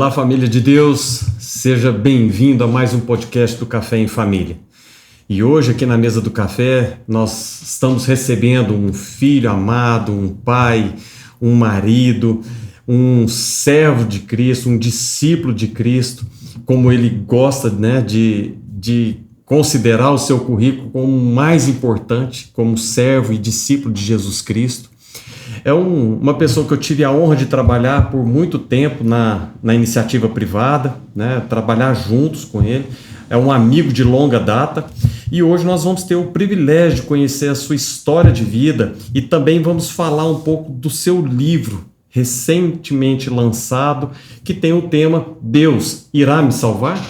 Olá, família de Deus, seja bem-vindo a mais um podcast do Café em Família. E hoje aqui na mesa do café nós estamos recebendo um filho amado, um pai, um marido, um servo de Cristo, um discípulo de Cristo, como ele gosta, né, de considerar o seu currículo como o mais importante, como servo e discípulo de Jesus Cristo. É uma pessoa que eu tive a honra de trabalhar por muito tempo na iniciativa privada, né? Trabalhar juntos com ele. É um amigo de longa data e hoje nós vamos ter o privilégio de conhecer a sua história de vida e também vamos falar um pouco do seu livro recentemente lançado, que tem o tema Deus irá me salvar?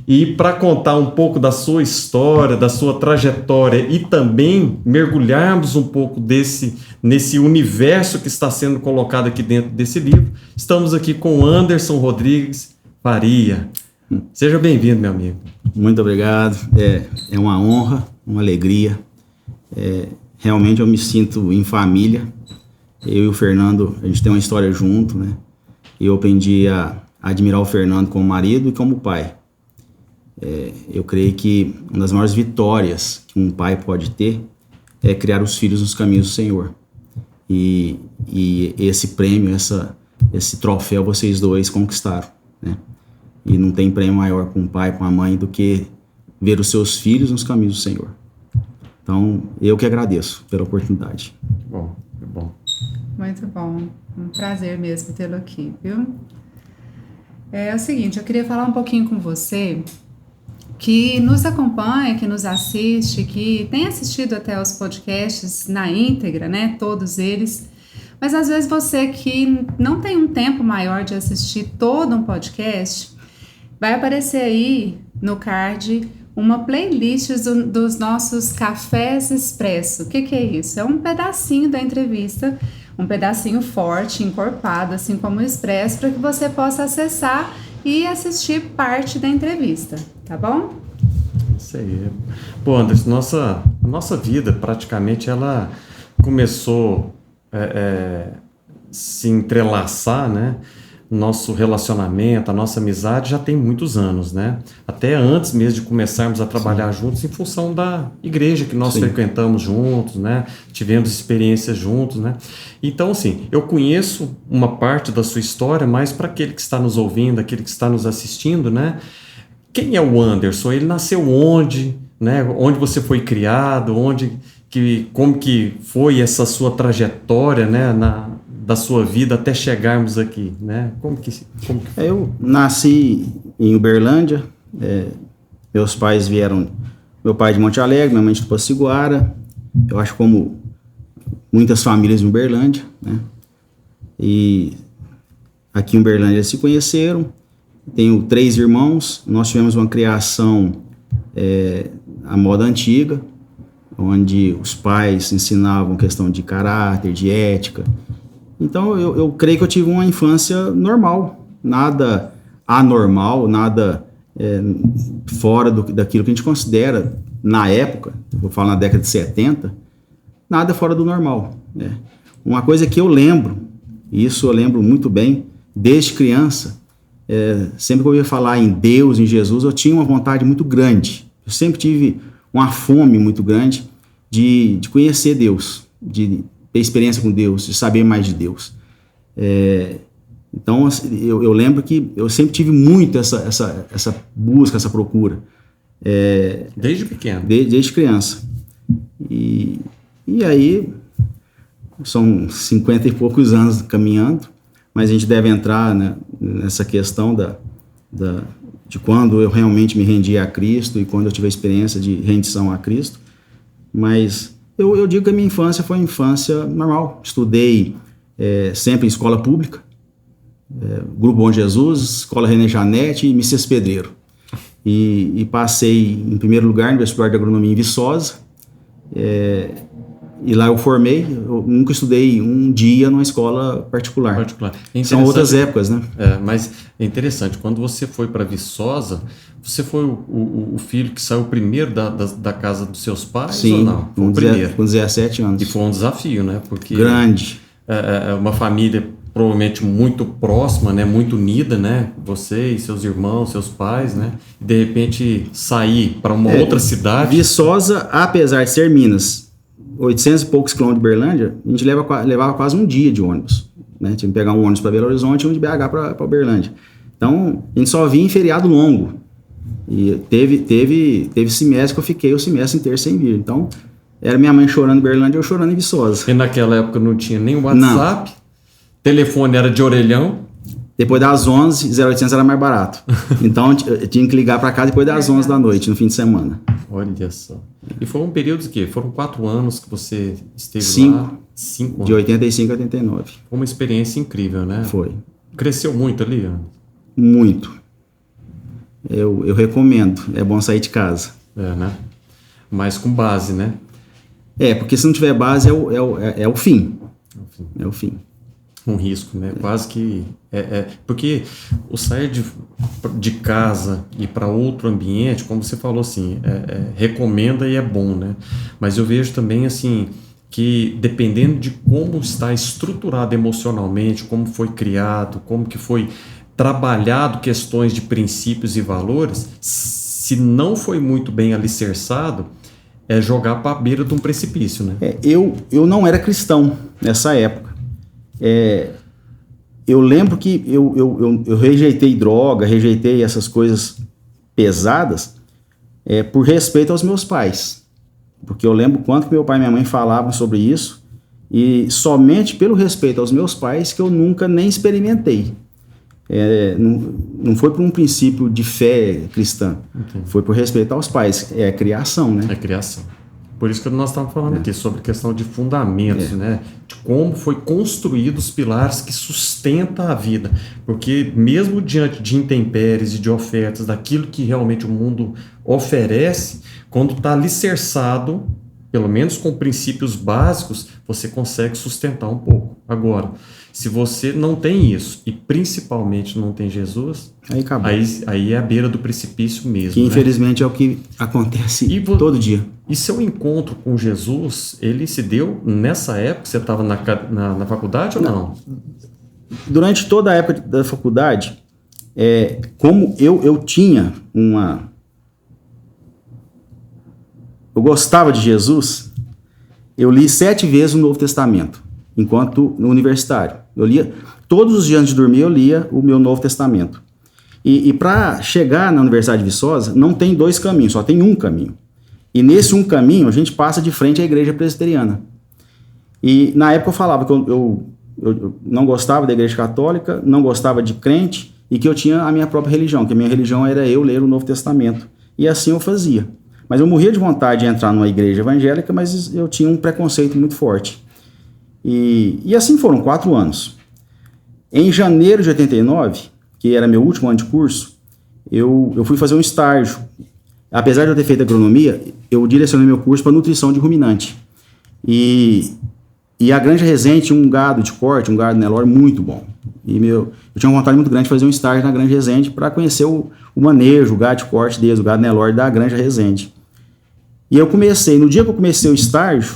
E para contar um pouco da sua história, da sua trajetória e também mergulharmos um pouco nesse universo que está sendo colocado aqui dentro desse livro, estamos aqui com Anderson Rodrigues Faria. Seja bem-vindo, meu amigo. Muito obrigado. É uma honra, uma alegria. Realmente eu me sinto em família. Eu e o Fernando, a gente tem uma história junto, né? E eu aprendi a admirar o Fernando como marido e como pai. Eu creio que uma das maiores vitórias que um pai pode ter é criar os filhos nos caminhos do Senhor. E esse prêmio, esse troféu, vocês dois conquistaram, né? E não tem prêmio maior para um pai e para uma mãe do que ver os seus filhos nos caminhos do Senhor. Então, eu que agradeço pela oportunidade. Bom. Muito bom. Um prazer mesmo tê-lo aqui, viu? É o seguinte, eu queria falar um pouquinho com você que nos acompanha, que nos assiste, que tem assistido até os podcasts na íntegra, né? Todos eles. Mas às vezes você que não tem um tempo maior de assistir todo um podcast, vai aparecer aí no card uma playlist dos nossos cafés expresso. O que é isso? É um pedacinho da entrevista, um pedacinho forte, encorpado, assim como o expresso, para que você possa acessar e assistir parte da entrevista, tá bom? Isso aí. Pô, Anderson, nossa vida praticamente ela começou se entrelaçar, né? Nosso relacionamento, a nossa amizade já tem muitos anos, né? Até antes mesmo de começarmos a trabalhar juntos, em função da igreja que nós frequentamos juntos, né? Tivemos experiências juntos, né? Então, assim, eu conheço uma parte da sua história, mas para aquele que está nos ouvindo, aquele que está nos assistindo, né? Quem é o Anderson? Ele nasceu onde, né? Onde você foi criado? Como que foi essa sua trajetória, né? Da sua vida até chegarmos aqui, né? Como que foi? Eu nasci em Uberlândia. Meus pais vieram, meu pai de Monte Alegre, minha mãe de Tupaciguara. Eu acho como muitas famílias em Uberlândia, né? E aqui em Uberlândia eles se conheceram. Tenho 3 irmãos. Nós tivemos uma criação à moda antiga, onde os pais ensinavam questão de caráter, de ética. Então, eu creio que eu tive uma infância normal, nada anormal, nada fora daquilo que a gente considera, na época, vou falar na década de 70, nada fora do normal, né? Uma coisa que eu lembro, e isso eu lembro muito bem, desde criança, sempre que eu ia falar em Deus, em Jesus, eu tinha uma vontade muito grande, eu sempre tive uma fome muito grande de conhecer Deus, de ter experiência com Deus, de saber mais de Deus. Então, eu lembro que eu sempre tive muito essa busca, essa procura. Desde pequeno? Desde criança. E aí, são 50 e poucos anos caminhando, mas a gente deve entrar, né, nessa questão de quando eu realmente me rendi a Cristo e quando eu tive a experiência de rendição a Cristo. Mas eu digo que a minha infância foi uma infância normal. Estudei sempre em escola pública, Grupo Bom Jesus, Escola René Janete e Messias Pedreiro. E passei em primeiro lugar no vestibular de agronomia em Viçosa. E lá eu formei. Eu nunca estudei um dia numa escola particular. São outras épocas, né? Mas é interessante, quando você foi para Viçosa, você foi o filho que saiu primeiro da casa dos seus pais? Sim, ou não? Foi o primeiro. Com 17 anos. E foi um desafio, né? Porque grande. Uma família provavelmente muito próxima, né? Muito unida, né? Você e seus irmãos, seus pais, né? E de repente sair para uma outra cidade. Viçosa, apesar de ser Minas, 800 e poucos quilômetros de Uberlândia, a gente levava quase um dia de ônibus, né? Tinha que pegar um ônibus para Belo Horizonte e um de BH para Uberlândia. Então, a gente só vinha em feriado longo. E teve semestre que eu fiquei o semestre inteiro sem vir. Então, era minha mãe chorando em Uberlândia e eu chorando em Viçosa. E naquela época não tinha nem WhatsApp, não. Telefone era de orelhão. Depois das 11, 0800 era mais barato. Então, eu tinha que ligar para cá depois das 11 da noite, no fim de semana. Olha só. E foi um período de quê? Foram 4 anos que você esteve lá? 5 anos. De 85 a 89. Foi uma experiência incrível, né? Foi. Cresceu muito ali, Ana? Muito. Eu recomendo. É bom sair de casa. É, né? Mas com base, né? Porque se não tiver base é o fim. É o fim. Um risco, né? Quase que... porque o sair de casa e para outro ambiente, como você falou assim, recomenda e é bom, né? Mas eu vejo também assim que dependendo de como está estruturado emocionalmente, como foi criado, como que foi trabalhado questões de princípios e valores, se não foi muito bem alicerçado, é jogar para a beira de um precipício, né? Eu não era cristão nessa época. Eu lembro que eu rejeitei droga, rejeitei essas coisas pesadas por respeito aos meus pais. Porque eu lembro quanto que meu pai e minha mãe falavam sobre isso e somente pelo respeito aos meus pais que eu nunca nem experimentei. Não foi por um princípio de fé cristã, foi por respeito aos pais. É criação, né? É criação. Por isso que nós estamos falando aqui sobre questão de fundamentos, né? De como foi construído os pilares que sustentam a vida. Porque mesmo diante de intempéries e de ofertas, daquilo que realmente o mundo oferece, quando está alicerçado, pelo menos com princípios básicos, você consegue sustentar um pouco. Agora, se você não tem isso, e principalmente não tem Jesus, aí acabou. Aí é a beira do precipício mesmo. Que infelizmente é o que acontece todo dia. E seu encontro com Jesus, ele se deu nessa época? Você estava na faculdade ou não? Durante toda a época da faculdade, como eu tinha eu gostava de Jesus, eu li 7 vezes o Novo Testamento, enquanto no universitário. Eu lia, todos os dias antes de dormir, eu lia o meu Novo Testamento. E para chegar na Universidade de Viçosa, não tem 2 caminhos, só tem um caminho. E nesse um caminho, a gente passa de frente à igreja presbiteriana. E na época eu falava que eu não gostava da igreja católica, não gostava de crente, e que eu tinha a minha própria religião, que a minha religião era eu ler o Novo Testamento. E assim eu fazia. Mas eu morria de vontade de entrar numa igreja evangélica, mas eu tinha um preconceito muito forte. E assim foram 4 anos. Em janeiro de 89, que era meu último ano de curso, eu fui fazer um estágio. Apesar de eu ter feito agronomia, eu direcionei meu curso para nutrição de ruminante. E a Granja Resende tinha um gado de corte, um gado Nelore muito bom. E eu tinha uma vontade muito grande de fazer um estágio na Granja Resende para conhecer o manejo, o gado de corte deles, o gado Nelore da Granja Resende. E eu comecei, no dia que eu comecei o estágio,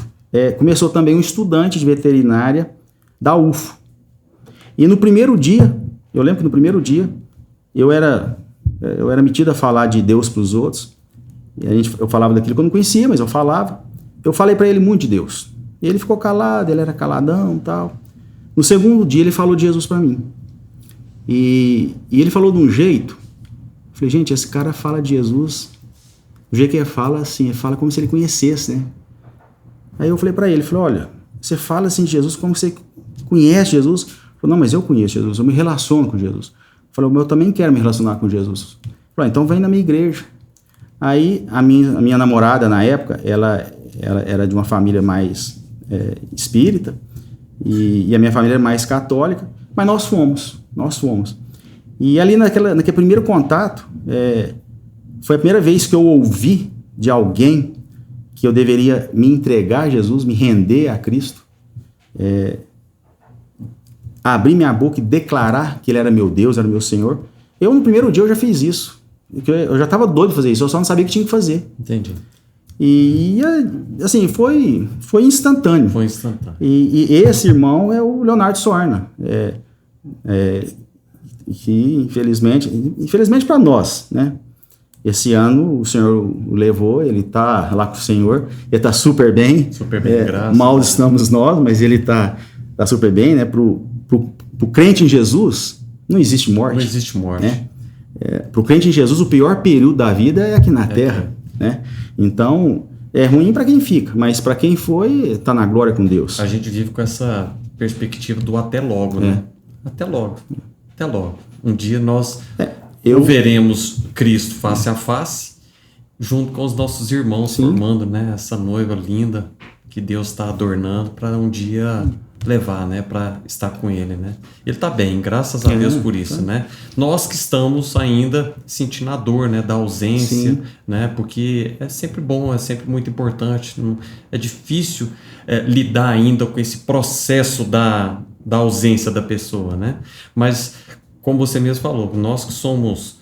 começou também um estudante de veterinária da UFO. E no primeiro dia, eu lembro que no primeiro dia, eu era metido a falar de Deus para os outros. E eu falava daquilo que eu não conhecia, mas eu falava. Eu falei para ele muito de Deus. E ele ficou calado, ele era caladão e tal. No segundo dia, ele falou de Jesus para mim. E ele falou de um jeito. Eu falei, gente, esse cara fala de Jesus. O jeito que ele fala, assim, ele fala como se ele conhecesse, né? Aí eu falei para ele, olha, você fala assim de Jesus como você conhece Jesus. Ele falou, não, mas eu conheço Jesus, eu me relaciono com Jesus. Eu falei, eu também quero me relacionar com Jesus. Ele falou, então vem na minha igreja. Aí a minha namorada, na época, ela era de uma família mais espírita e a minha família era mais católica, mas nós fomos. E ali naquele primeiro contato, foi a primeira vez que eu ouvi de alguém que eu deveria me entregar a Jesus, me render a Cristo, abrir minha boca e declarar que Ele era meu Deus, era meu Senhor. Eu, no primeiro dia, eu já fiz isso. Eu já estava doido de fazer isso, eu só não sabia que tinha que fazer. Entendi. E assim, foi instantâneo. Foi instantâneo. E esse irmão é o Leonardo Sorna. que infelizmente para nós, né? Esse ano o Senhor o levou, ele está lá com o Senhor, ele está super bem, graças. Mal estamos nós, mas ele está super bem, né? Pro crente em Jesus, não existe morte. Não existe morte. Né? Pro crente em Jesus, o pior período da vida é aqui na Terra, né? Então, é ruim para quem fica, mas para quem foi, está na glória com Deus. A gente vive com essa perspectiva do até logo, né? Até logo. Até logo. Um dia nós veremos Cristo face a face, junto com os nossos irmãos, formando, né, essa noiva linda que Deus está adornando para um dia levar, né, para estar com Ele, né? Ele está bem, graças a Deus por isso, né? Nós que estamos ainda sentindo a dor, né, da ausência, né? Porque é sempre bom, é sempre muito importante. É difícil lidar ainda com esse processo da ausência da pessoa, né? Mas como você mesmo falou, nós que somos,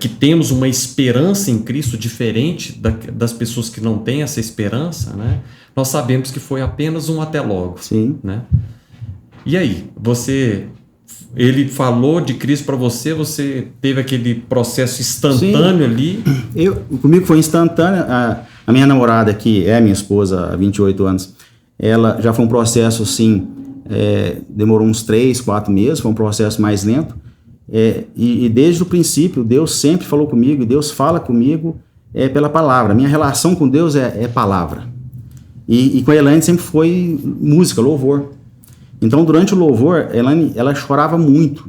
que temos uma esperança em Cristo diferente das pessoas que não têm essa esperança, né? Nós sabemos que foi apenas um até logo. Sim. Né? E aí, ele falou de Cristo para você, você teve aquele processo instantâneo ali? Comigo foi instantâneo. A minha namorada, que é minha esposa há 28 anos, ela já foi um processo assim, demorou uns 3, 4 meses, foi um processo mais lento. E desde o princípio, Deus sempre falou comigo, e Deus fala comigo pela palavra. Minha relação com Deus é palavra. E com a Elaine sempre foi música, louvor. Então, durante o louvor, ela chorava muito.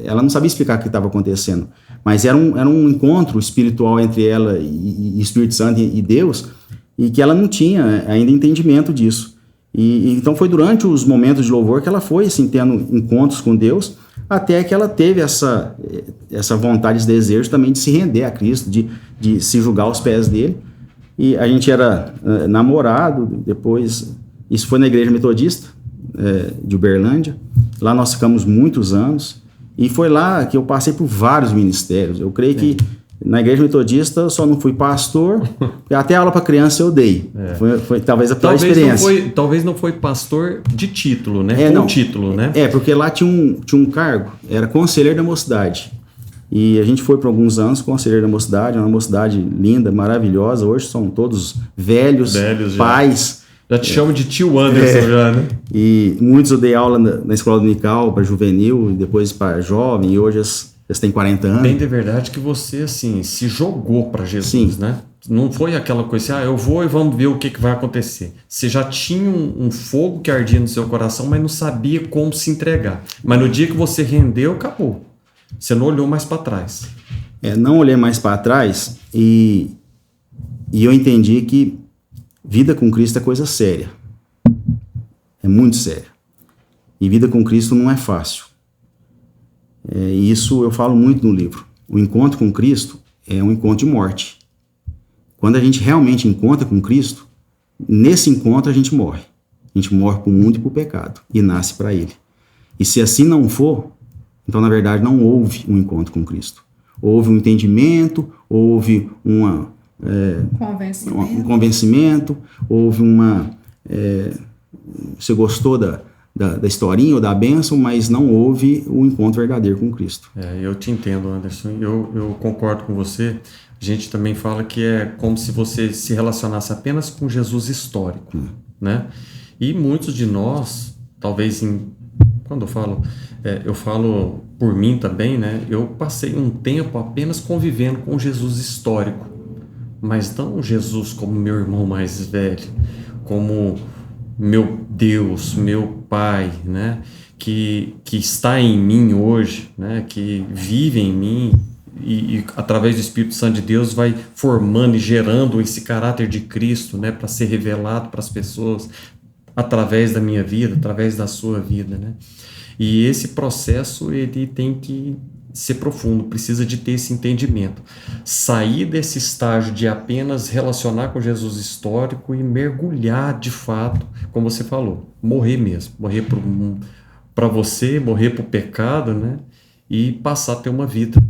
Ela não sabia explicar o que estava acontecendo. Mas era um encontro espiritual entre ela e Espírito Santo e Deus, e que ela não tinha ainda entendimento disso. Então, foi durante os momentos de louvor que ela foi assim, tendo encontros com Deus, até que ela teve essa vontade, esse desejo também de se render a Cristo, de se julgar aos pés dele. E a gente era namorado, depois, isso foi na igreja metodista de Uberlândia, lá nós ficamos muitos anos, e foi lá que eu passei por vários ministérios. Eu creio que na igreja metodista eu só não fui pastor, porque até aula para criança eu dei. Foi talvez a pior experiência. Talvez não foi pastor de título, né? Título, né? Porque lá tinha um cargo, era conselheiro da mocidade. E a gente foi por alguns anos conselheiro da mocidade, uma mocidade linda, maravilhosa. Hoje são todos velhos pais. Já te chamam de tio Anderson, já, né? E muitos eu dei aula na escola dominical para juvenil, e depois para jovem, e hoje eles têm 40 anos. Bem de verdade que você, assim, se jogou para Jesus, né? Não foi aquela coisa assim, eu vou e vamos ver o que vai acontecer. Você já tinha um fogo que ardia no seu coração, mas não sabia como se entregar. Mas no dia que você rendeu, acabou. Você não olhou mais para trás. Não olhei mais para trás e eu entendi que vida com Cristo é coisa séria. É muito séria. E vida com Cristo não é fácil. E isso eu falo muito no livro. O encontro com Cristo é um encontro de morte. Quando a gente realmente encontra com Cristo, nesse encontro a gente morre. A gente morre para o mundo e para o pecado e nasce para Ele. E se assim não for, então, na verdade, não houve um encontro com Cristo. Houve um entendimento, houve um convencimento, houve você gostou da historinha ou da bênção, mas não houve um encontro verdadeiro com Cristo. Eu te entendo, Anderson. Eu concordo com você. A gente também fala que é como se você se relacionasse apenas com Jesus histórico, né? E muitos de nós, talvez quando eu falo por mim também, né? Eu passei um tempo apenas convivendo com Jesus histórico, mas não Jesus como meu irmão mais velho, como meu Deus, meu Pai, né? Que está em mim hoje, né? Que vive em mim e através do Espírito Santo de Deus vai formando e gerando esse caráter de Cristo, né? Para ser revelado para as pessoas através da minha vida, através da sua vida, né? E esse processo ele tem que ser profundo, precisa de ter esse entendimento. Sair desse estágio de apenas relacionar com Jesus histórico e mergulhar de fato, como você falou, morrer mesmo, morrer para você, morrer para o pecado, né? E passar a ter uma vida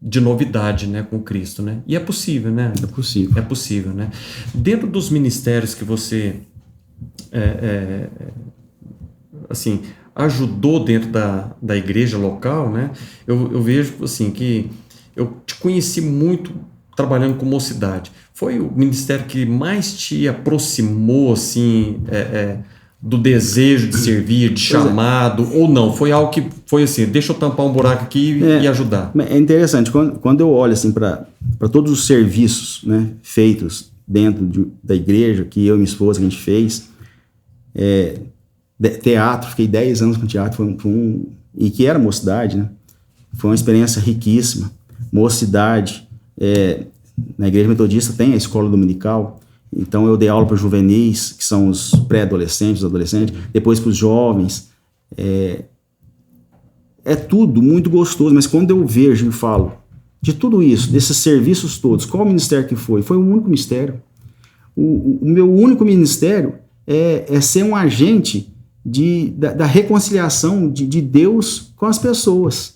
de novidade, né, com Cristo, né? E é possível, né? É possível. É possível, né? Dentro dos ministérios que você assim, ajudou dentro da igreja local, né? Eu vejo assim que eu te conheci muito trabalhando com mocidade. Foi o ministério que mais te aproximou assim, do desejo de servir, de chamado, ou não? Foi algo que foi assim, deixa eu tampar um buraco aqui e ajudar. É interessante, quando eu olho assim para todos os serviços, né, feitos dentro da igreja, que eu e minha esposa que a gente fez, teatro, fiquei 10 anos com teatro, e que era mocidade, né? Foi uma experiência riquíssima. Mocidade, na igreja metodista tem a escola dominical, então eu dei aula para juvenis, que são os pré-adolescentes, os adolescentes, depois para os jovens. É tudo muito gostoso, mas quando eu vejo e falo de tudo isso, desses serviços todos, qual ministério que foi? Foi um único ministério. O meu único ministério é ser um agente da reconciliação de Deus com as pessoas.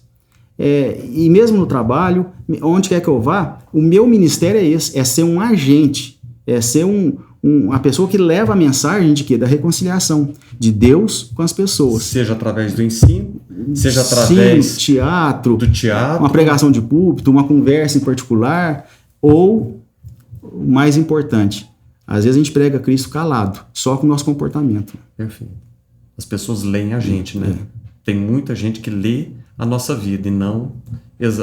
E mesmo no trabalho, onde quer que eu vá, o meu ministério é esse, é ser um agente, é ser uma pessoa que leva a mensagem de quê? Da reconciliação de Deus com as pessoas. Seja através do ensino, seja através do teatro, uma pregação de púlpito, uma conversa em particular, ou, o mais importante, às vezes a gente prega Cristo calado, só com o nosso comportamento. Perfeito. As pessoas leem a gente, né? Tem muita gente que lê a nossa vida e não,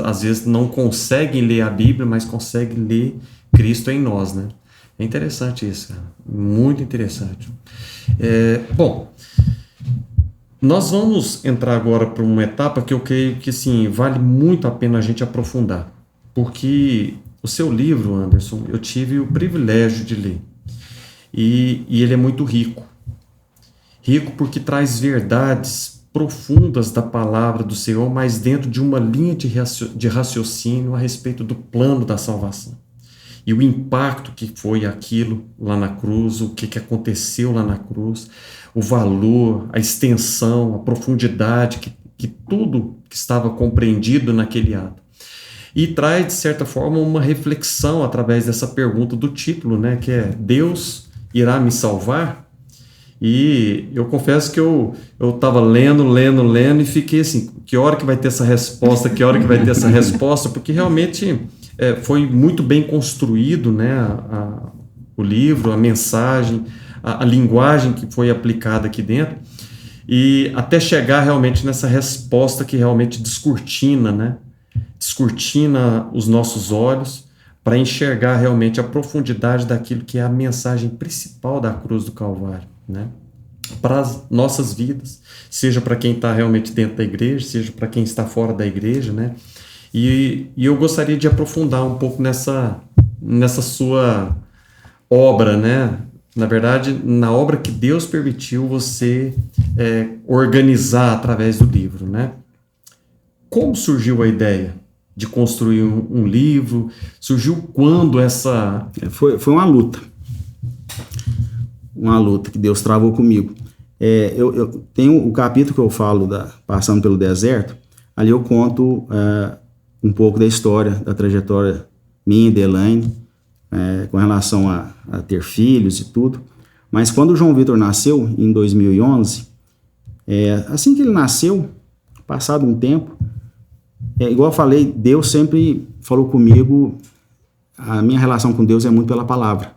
às vezes não conseguem ler a Bíblia, mas conseguem ler Cristo em nós, né? É interessante isso, cara. Muito interessante. Bom, nós vamos entrar agora para uma etapa que eu creio que assim, vale muito a pena a gente aprofundar, porque o seu livro, Anderson, eu tive o privilégio de ler e ele é muito rico porque traz verdades profundas da palavra do Senhor, mas dentro de uma linha de raciocínio a respeito do plano da salvação. E o impacto que foi aquilo lá na cruz, o que aconteceu lá na cruz, o valor, a extensão, a profundidade, que tudo que estava compreendido naquele ato. E traz, de certa forma, uma reflexão através dessa pergunta do título, né, que é Deus irá me salvar? E eu confesso que eu estava lendo e fiquei assim, que hora que vai ter essa resposta, porque realmente foi muito bem construído, né, o livro, a mensagem, a linguagem que foi aplicada aqui dentro, e até chegar realmente nessa resposta que realmente descortina, né, descortina os nossos olhos para enxergar realmente a profundidade daquilo que é a mensagem principal da cruz do Calvário, né? Para as nossas vidas, seja para quem está realmente dentro da igreja, seja para quem está fora da igreja, né? E eu gostaria de aprofundar um pouco nessa sua obra, né? Na verdade, na obra que Deus permitiu você organizar através do livro, né? Como surgiu a ideia de construir um livro? Surgiu quando essa... Foi uma luta. Uma luta que Deus travou comigo. Eu tenho o capítulo que eu falo passando pelo deserto, ali eu conto um pouco da história, da trajetória minha e da Elaine, com relação a ter filhos e tudo. Mas quando o João Vitor nasceu, em 2011, assim que ele nasceu, passado um tempo, igual eu falei, Deus sempre falou comigo, a minha relação com Deus é muito pela palavra.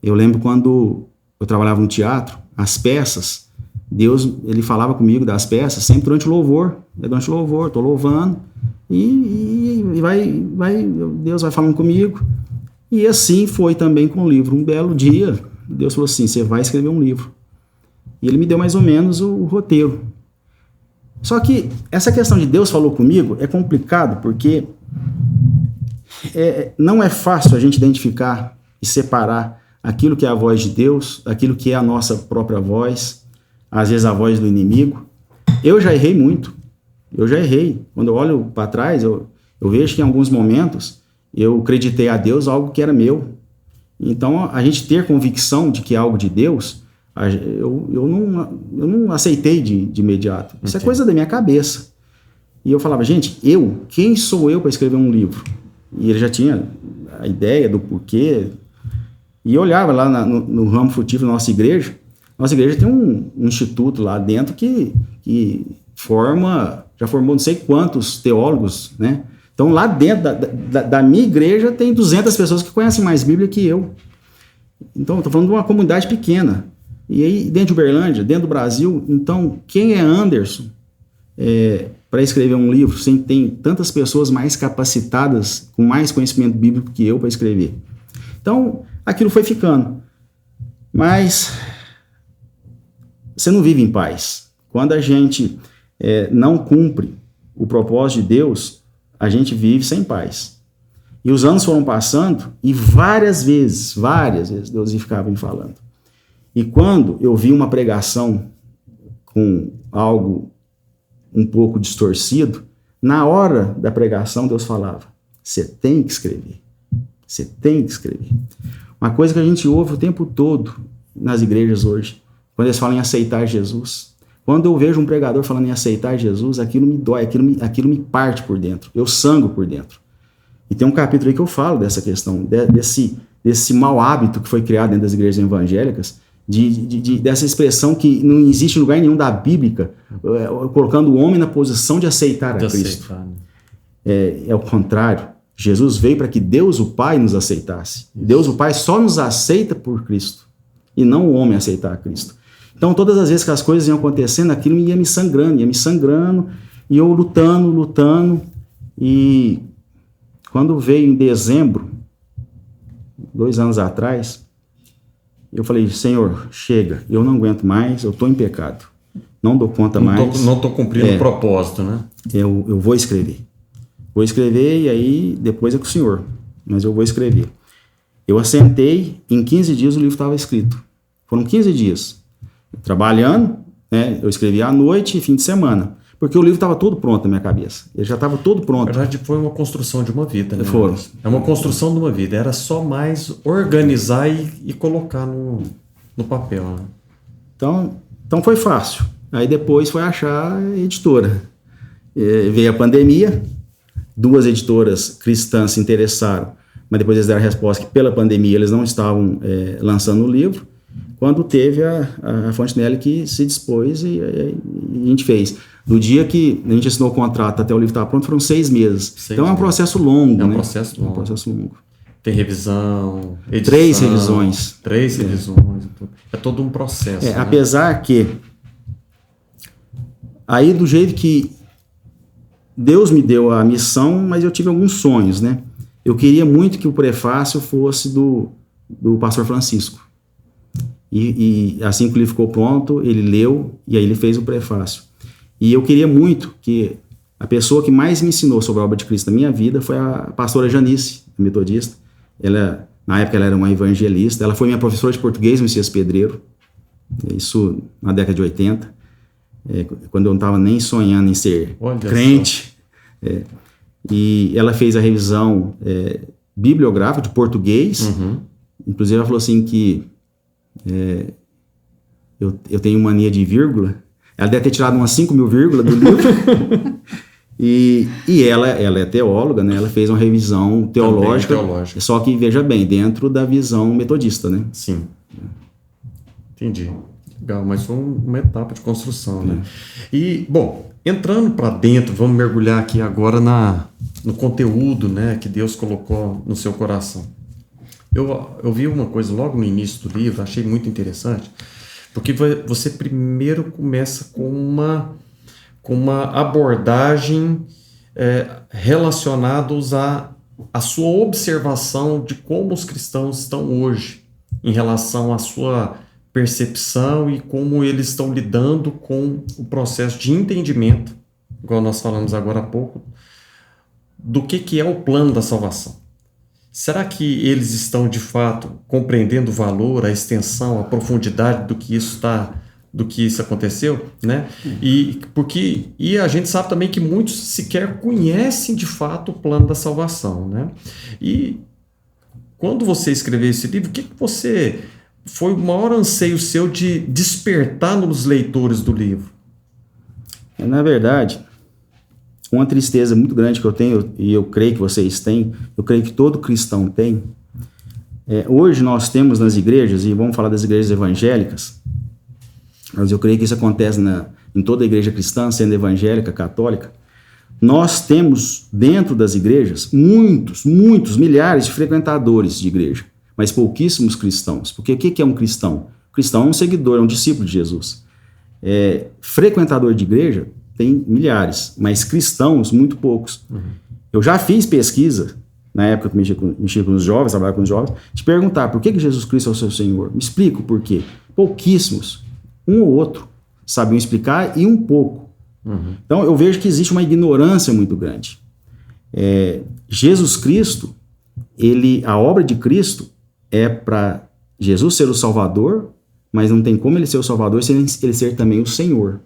Eu lembro quando eu trabalhava no teatro, as peças, Deus, ele falava comigo das peças sempre durante o louvor. Durante o louvor, estou louvando e Deus vai falando comigo. E assim foi também com o livro. Um belo dia, Deus falou assim, você vai escrever um livro. E ele me deu mais ou menos o roteiro. Só que essa questão de Deus falou comigo é complicado, porque não é fácil a gente identificar e separar aquilo que é a voz de Deus, aquilo que é a nossa própria voz, às vezes a voz do inimigo. Eu já errei muito, Quando eu olho para trás, eu vejo que em alguns momentos eu acreditei a Deus algo que era meu. Então, a gente ter convicção de que é algo de Deus, eu não aceitei de imediato. Isso é coisa da minha cabeça. E eu falava, gente, quem sou eu para escrever um livro? E ele já tinha a ideia do porquê. E eu olhava lá no ramo frutífero da nossa igreja, Nossa igreja tem um instituto lá dentro que já formou não sei quantos teólogos, né? Então, lá dentro da minha igreja tem 200 pessoas que conhecem mais Bíblia que eu. Então, estou falando de uma comunidade pequena. E aí, dentro de Uberlândia, dentro do Brasil, então, quem é Anderson para escrever um livro, sem tem tantas pessoas mais capacitadas, com mais conhecimento bíblico que eu para escrever? Então, aquilo foi ficando. Mas você não vive em paz. Quando a gente não cumpre o propósito de Deus, a gente vive sem paz. E os anos foram passando e várias vezes Deus ficava me falando. E quando eu vi uma pregação com algo um pouco distorcido, na hora da pregação Deus falava: você tem que escrever. Você tem que escrever. Uma coisa que a gente ouve o tempo todo nas igrejas hoje, quando eles falam em aceitar Jesus. Quando eu vejo um pregador falando em aceitar Jesus, aquilo me dói, aquilo me parte por dentro. Eu sangro por dentro. E tem um capítulo aí que eu falo dessa questão, desse mau hábito que foi criado dentro das igrejas evangélicas, dessa expressão que não existe em lugar nenhum da Bíblia, colocando o homem na posição de aceitar a Cristo. É o contrário. Jesus veio para que Deus o Pai nos aceitasse. Isso. Deus o Pai só nos aceita por Cristo, e não o homem aceitar a Cristo. Então, todas as vezes que as coisas iam acontecendo, aquilo ia me sangrando, e eu lutando, e quando veio em dezembro, 2 anos atrás, eu falei: Senhor, chega, eu não aguento mais, eu estou em pecado, não dou conta mais. Não estou cumprindo o propósito, né? Eu vou escrever. Vou escrever e aí depois é com o Senhor, mas eu vou escrever. Eu assentei, em 15 dias o livro estava escrito. Foram 15 dias. Trabalhando, né? Eu escrevi à noite e fim de semana, porque o livro estava todo pronto na minha cabeça. Ele já estava todo pronto. Na verdade, foi uma construção de uma vida, né? Foram. É uma construção de uma vida. Era só mais organizar e colocar no papel, né? Então foi fácil. Aí depois foi achar a editora. Veio a pandemia, 2 editoras cristãs se interessaram, mas depois eles deram a resposta que pela pandemia eles não estavam lançando o livro. Quando teve a Fontenelle que se dispôs e a gente fez. Do dia que a gente assinou o contrato até o livro estar pronto, foram 6 meses. Então é um processo longo, É um né? processo longo. É um processo longo. Tem revisão, edição. 3 revisões. 3 revisões. É todo um processo. Né? Apesar que, aí do jeito que Deus me deu a missão, mas eu tive alguns sonhos, né? Eu queria muito que o prefácio fosse do pastor Francisco. E assim que o livro ficou pronto, ele leu e aí ele fez o prefácio. E eu queria muito que a pessoa que mais me ensinou sobre a obra de Cristo na minha vida foi a pastora Janice, metodista. Na época ela era uma evangelista, ela foi minha professora de português no Messias Pedreiro, isso na década de 80, quando eu não estava nem sonhando em ser crente. E ela fez a revisão bibliográfica de português. Uhum. Inclusive ela falou assim que eu tenho mania de vírgula. Ela deve ter tirado umas 5.000 vírgulas do livro. e ela é teóloga, né? Ela fez uma revisão teológica, só que, veja bem, dentro da visão metodista, né? Sim. Entendi. Legal, mas foi uma etapa de construção, né? E, bom, entrando para dentro, vamos mergulhar aqui agora no conteúdo, né, que Deus colocou no seu coração. Eu vi uma coisa logo no início do livro, achei muito interessante, porque você primeiro começa com uma abordagem relacionados à sua observação de como os cristãos estão hoje, em relação à sua percepção e como eles estão lidando com o processo de entendimento, igual nós falamos agora há pouco, do que é o plano da salvação. Será que eles estão, de fato, compreendendo o valor, a extensão, a profundidade do que isso aconteceu, né? E a gente sabe também que muitos sequer conhecem, de fato, o plano da salvação, né? E quando você escreveu esse livro, o que foi o maior anseio seu de despertar nos leitores do livro? Na verdade, uma tristeza muito grande que eu tenho, e eu creio que vocês têm, eu creio que todo cristão tem. Hoje nós temos nas igrejas, e vamos falar das igrejas evangélicas, mas eu creio que isso acontece em toda a igreja cristã, sendo evangélica, católica. Nós temos dentro das igrejas muitos, milhares de frequentadores de igreja, mas pouquíssimos cristãos. Porque o que é um cristão? O cristão é um seguidor, é um discípulo de Jesus. Frequentador de igreja tem milhares, mas cristãos, muito poucos. Eu já fiz pesquisa, na época que mexia com os jovens, trabalhava com os jovens, de perguntar por que Jesus Cristo é o seu Senhor. Me explica o porquê. Pouquíssimos, um ou outro, sabiam explicar e um pouco. Então eu vejo que existe uma ignorância muito grande. Jesus Cristo, a obra de Cristo é para Jesus ser o Salvador, mas não tem como ele ser o Salvador sem ele ser também o Senhor.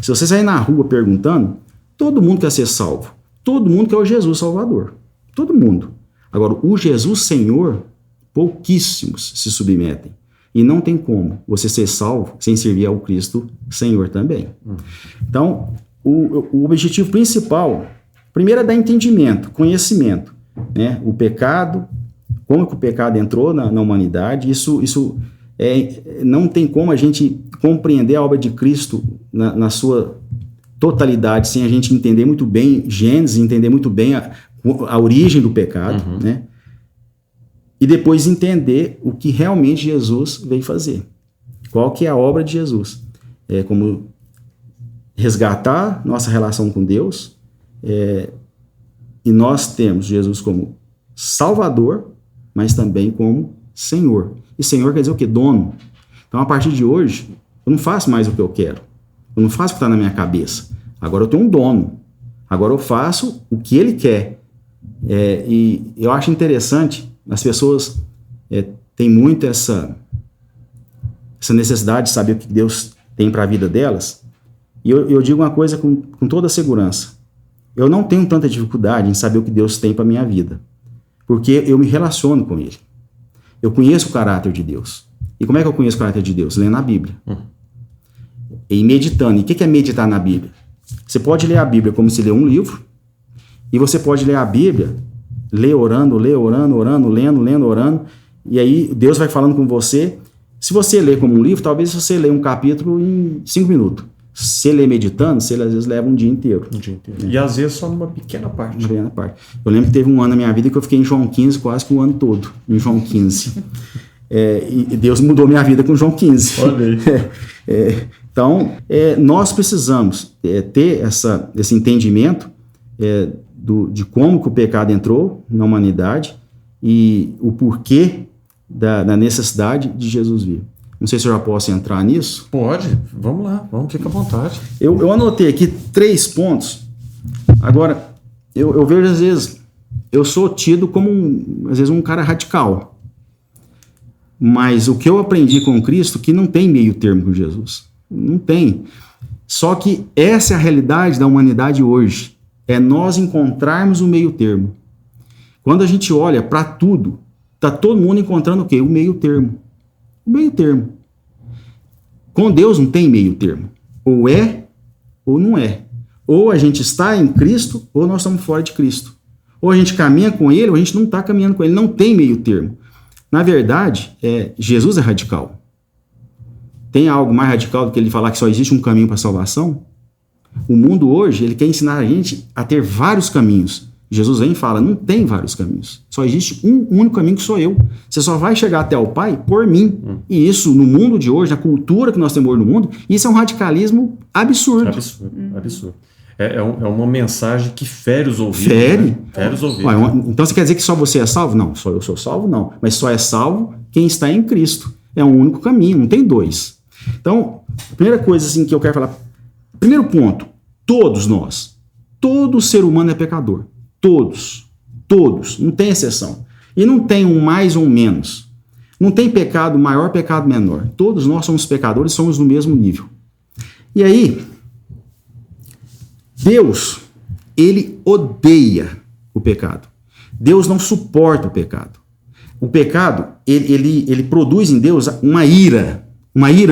Se você sair na rua perguntando, todo mundo quer ser salvo. Todo mundo quer o Jesus Salvador. Todo mundo. Agora, o Jesus Senhor, pouquíssimos se submetem. E não tem como você ser salvo sem servir ao Cristo Senhor também. Então, o objetivo principal, primeiro é dar entendimento, conhecimento. Né? O pecado, como que o pecado entrou na humanidade, isso não tem como a gente compreender a obra de Cristo na sua totalidade, sem a gente entender muito bem Gênesis, entender muito bem a origem do pecado, né? E depois entender o que realmente Jesus veio fazer. Qual que é a obra de Jesus? Como resgatar nossa relação com Deus, e nós temos Jesus como Salvador, mas também como Senhor. E Senhor quer dizer o quê? Dono. Então, a partir de hoje, eu não faço mais o que eu quero. Eu não faço o que está na minha cabeça. Agora eu tenho um dono. Agora eu faço o que ele quer. E eu acho interessante, as pessoas têm muito essa necessidade de saber o que Deus tem para a vida delas. E eu digo uma coisa com toda a segurança. Eu não tenho tanta dificuldade em saber o que Deus tem para a minha vida. Porque eu me relaciono com Ele. Eu conheço o caráter de Deus. E como é que eu conheço o caráter de Deus? Lendo a Bíblia. E meditando. E o que é meditar na Bíblia? Você pode ler a Bíblia como se lê um livro. E você pode ler a Bíblia, orando, lendo, orando. E aí Deus vai falando com você. Se você lê como um livro, talvez você lê um capítulo em 5 minutos. Se você lê meditando, você às vezes leva um dia inteiro. E às vezes só numa pequena parte. Eu lembro que teve um ano na minha vida que eu fiquei em João 15 quase que o ano todo. Em João 15. E Deus mudou minha vida com João 15. Olha aí. Então, nós precisamos ter esse entendimento de como que o pecado entrou na humanidade e o porquê da necessidade de Jesus vir. Não sei se eu já posso entrar nisso. Pode, vamos lá, fica à vontade. Eu anotei aqui 3 pontos. Agora, eu vejo às vezes, eu sou tido como às vezes um cara radical. Mas o que eu aprendi com Cristo, que não tem meio termo com Jesus. Não tem. Só que essa é a realidade da humanidade hoje. É nós encontrarmos o meio termo. Quando a gente olha para tudo, está todo mundo encontrando o quê? O meio termo. O meio termo. Com Deus não tem meio termo. Ou é, ou não é. Ou a gente está em Cristo, ou nós estamos fora de Cristo. Ou a gente caminha com Ele, ou a gente não está caminhando com Ele. Não tem meio termo. Na verdade, Jesus é radical. Tem algo mais radical do que ele falar que só existe um caminho para a salvação? O mundo hoje, ele quer ensinar a gente a ter vários caminhos. Jesus vem e fala, não tem vários caminhos. Só existe um único caminho que sou eu. Você só vai chegar até o Pai por mim. E isso, no mundo de hoje, na cultura que nós temos hoje no mundo, isso é um radicalismo absurdo. Absurdo. É uma mensagem que fere os ouvidos. Fere? Fere os ouvidos. Então você quer dizer que só você é salvo? Não, só eu sou salvo, não. Mas só é salvo quem está em Cristo. É um único caminho, não tem dois. Então, a primeira coisa assim, que eu quero falar. Primeiro ponto, todos nós, todo ser humano é pecador. Todos, não tem exceção. E não tem um mais ou um menos. Não tem pecado maior, pecado menor. Todos nós somos pecadores, somos no mesmo nível. E aí, Deus, ele odeia o pecado. Deus não suporta o pecado. O pecado, ele produz em Deus uma ira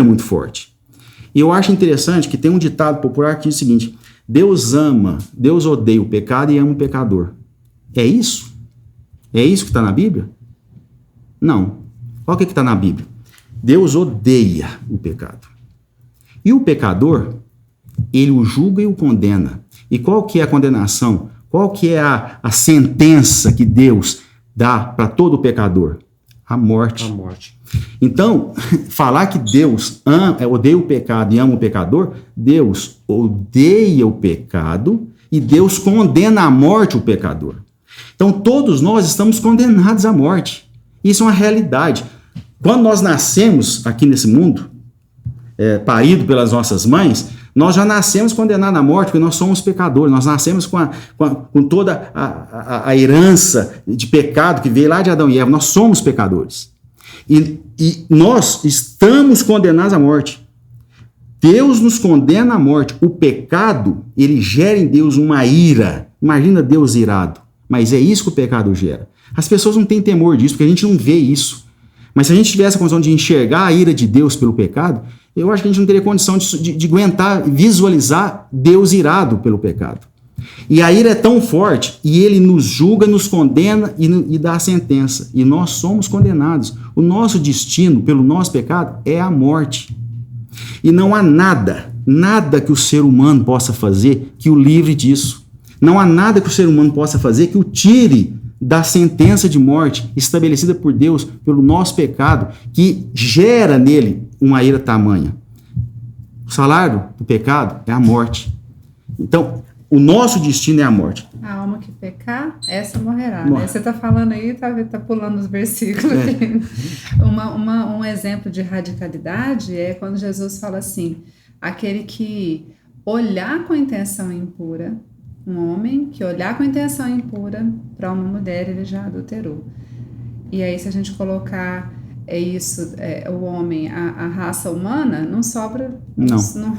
muito forte. E eu acho interessante que tem um ditado popular que diz o seguinte: Deus ama, Deus odeia o pecado e ama o pecador. É isso? É isso que está na Bíblia? Não. Olha o que está na Bíblia. Deus odeia o pecado. E o pecador, ele o julga e o condena. E qual que é a condenação? Qual que é a sentença que Deus dá para todo pecador? A morte. A morte. Então, falar que Deus odeia o pecado e ama o pecador, Deus odeia o pecado e Deus condena à morte o pecador. Então, todos nós estamos condenados à morte. Isso é uma realidade. Quando nós nascemos aqui nesse mundo, parido pelas nossas mães, nós já nascemos condenados à morte, porque nós somos pecadores. Nós nascemos com toda a herança de pecado que veio lá de Adão e Eva. Nós somos pecadores. E nós estamos condenados à morte. Deus nos condena à morte. O pecado, ele gera em Deus uma ira. Imagina Deus irado. Mas é isso que o pecado gera. As pessoas não têm temor disso, porque a gente não vê isso. Mas se a gente tivesse a condição de enxergar a ira de Deus pelo pecado, eu acho que a gente não teria condição de aguentar, visualizar Deus irado pelo pecado. E a ira é tão forte, e ele nos julga, nos condena e dá a sentença. E nós somos condenados. O nosso destino, pelo nosso pecado, é a morte. E não há nada que o ser humano possa fazer que o livre disso. Não há nada que o ser humano possa fazer que o tire da sentença de morte estabelecida por Deus pelo nosso pecado, que gera nele uma ira tamanha. O salário do pecado é a morte. Então, o nosso destino é a morte. A alma que pecar, essa morrerá. Né? Você está falando aí, tá pulando os versículos. Um exemplo de radicalidade é quando Jesus fala assim, aquele que olhar com intenção impura, um homem que olhar com intenção impura para uma mulher, ele já adulterou. E aí, se a gente colocar o homem, a raça humana, não sobra... Não.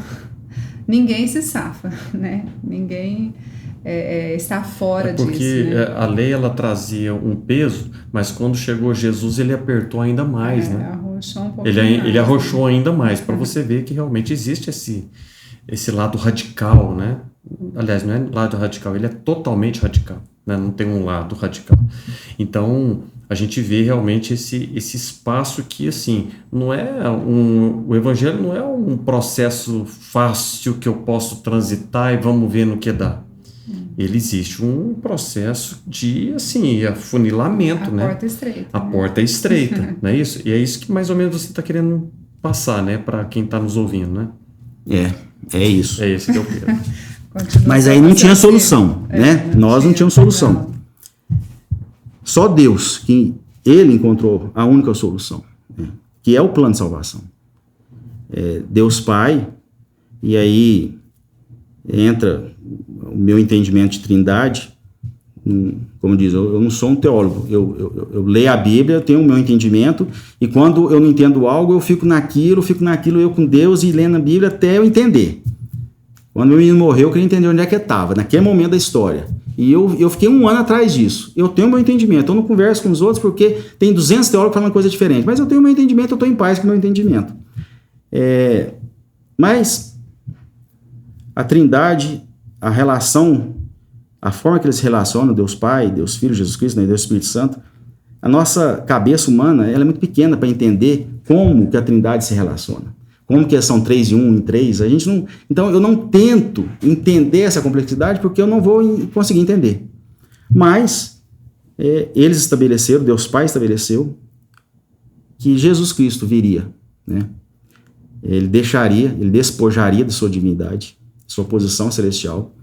Ninguém se safa, né? Ninguém está fora disso. Porque né? a lei, ela trazia um peso, mas quando chegou Jesus, ele apertou ainda mais, né? Arrochou um pouquinho ele arrochou ainda mais, para você ver que realmente existe esse lado radical, né? Aliás, não é lado radical, ele é totalmente radical, né? Não tem um lado radical. Então, a gente vê realmente esse espaço que, assim, o evangelho não é um processo fácil que eu posso transitar e vamos ver no que dá. Ele existe um processo de, assim, afunilamento, né? A porta estreita. A porta é estreita, não é isso? E é isso que mais ou menos você está querendo passar, né? Para quem está nos ouvindo, né? É isso. É isso que eu quero. Mas aí não tinha solução, né? Nós não tínhamos solução. Só Deus, que ele encontrou a única solução, né? Que é o plano de salvação. Deus Pai, e aí entra o meu entendimento de trindade. Como diz, eu não sou um teólogo, eu leio a Bíblia, eu tenho o meu entendimento, e quando eu não entendo algo, eu fico naquilo, eu com Deus e lendo a Bíblia até eu entender. Quando meu menino morreu, eu queria entender onde é que estava, naquele momento da história. E eu fiquei 1 ano atrás disso. Eu tenho o meu entendimento, eu não converso com os outros porque tem 200 teólogos falando coisa diferente, mas eu tenho o meu entendimento, eu estou em paz com o meu entendimento. Mas a trindade, a relação, a forma que eles se relacionam, Deus Pai, Deus Filho, Jesus Cristo, né, Deus Espírito Santo, a nossa cabeça humana ela é muito pequena para entender como que a trindade se relaciona. Como que são 3 em 1, em 3, a gente não... Então, eu não tento entender essa complexidade porque eu não vou conseguir entender. Mas, eles estabeleceram, Deus Pai estabeleceu, que Jesus Cristo viria, né? Ele despojaria de sua divindade, sua posição celestial.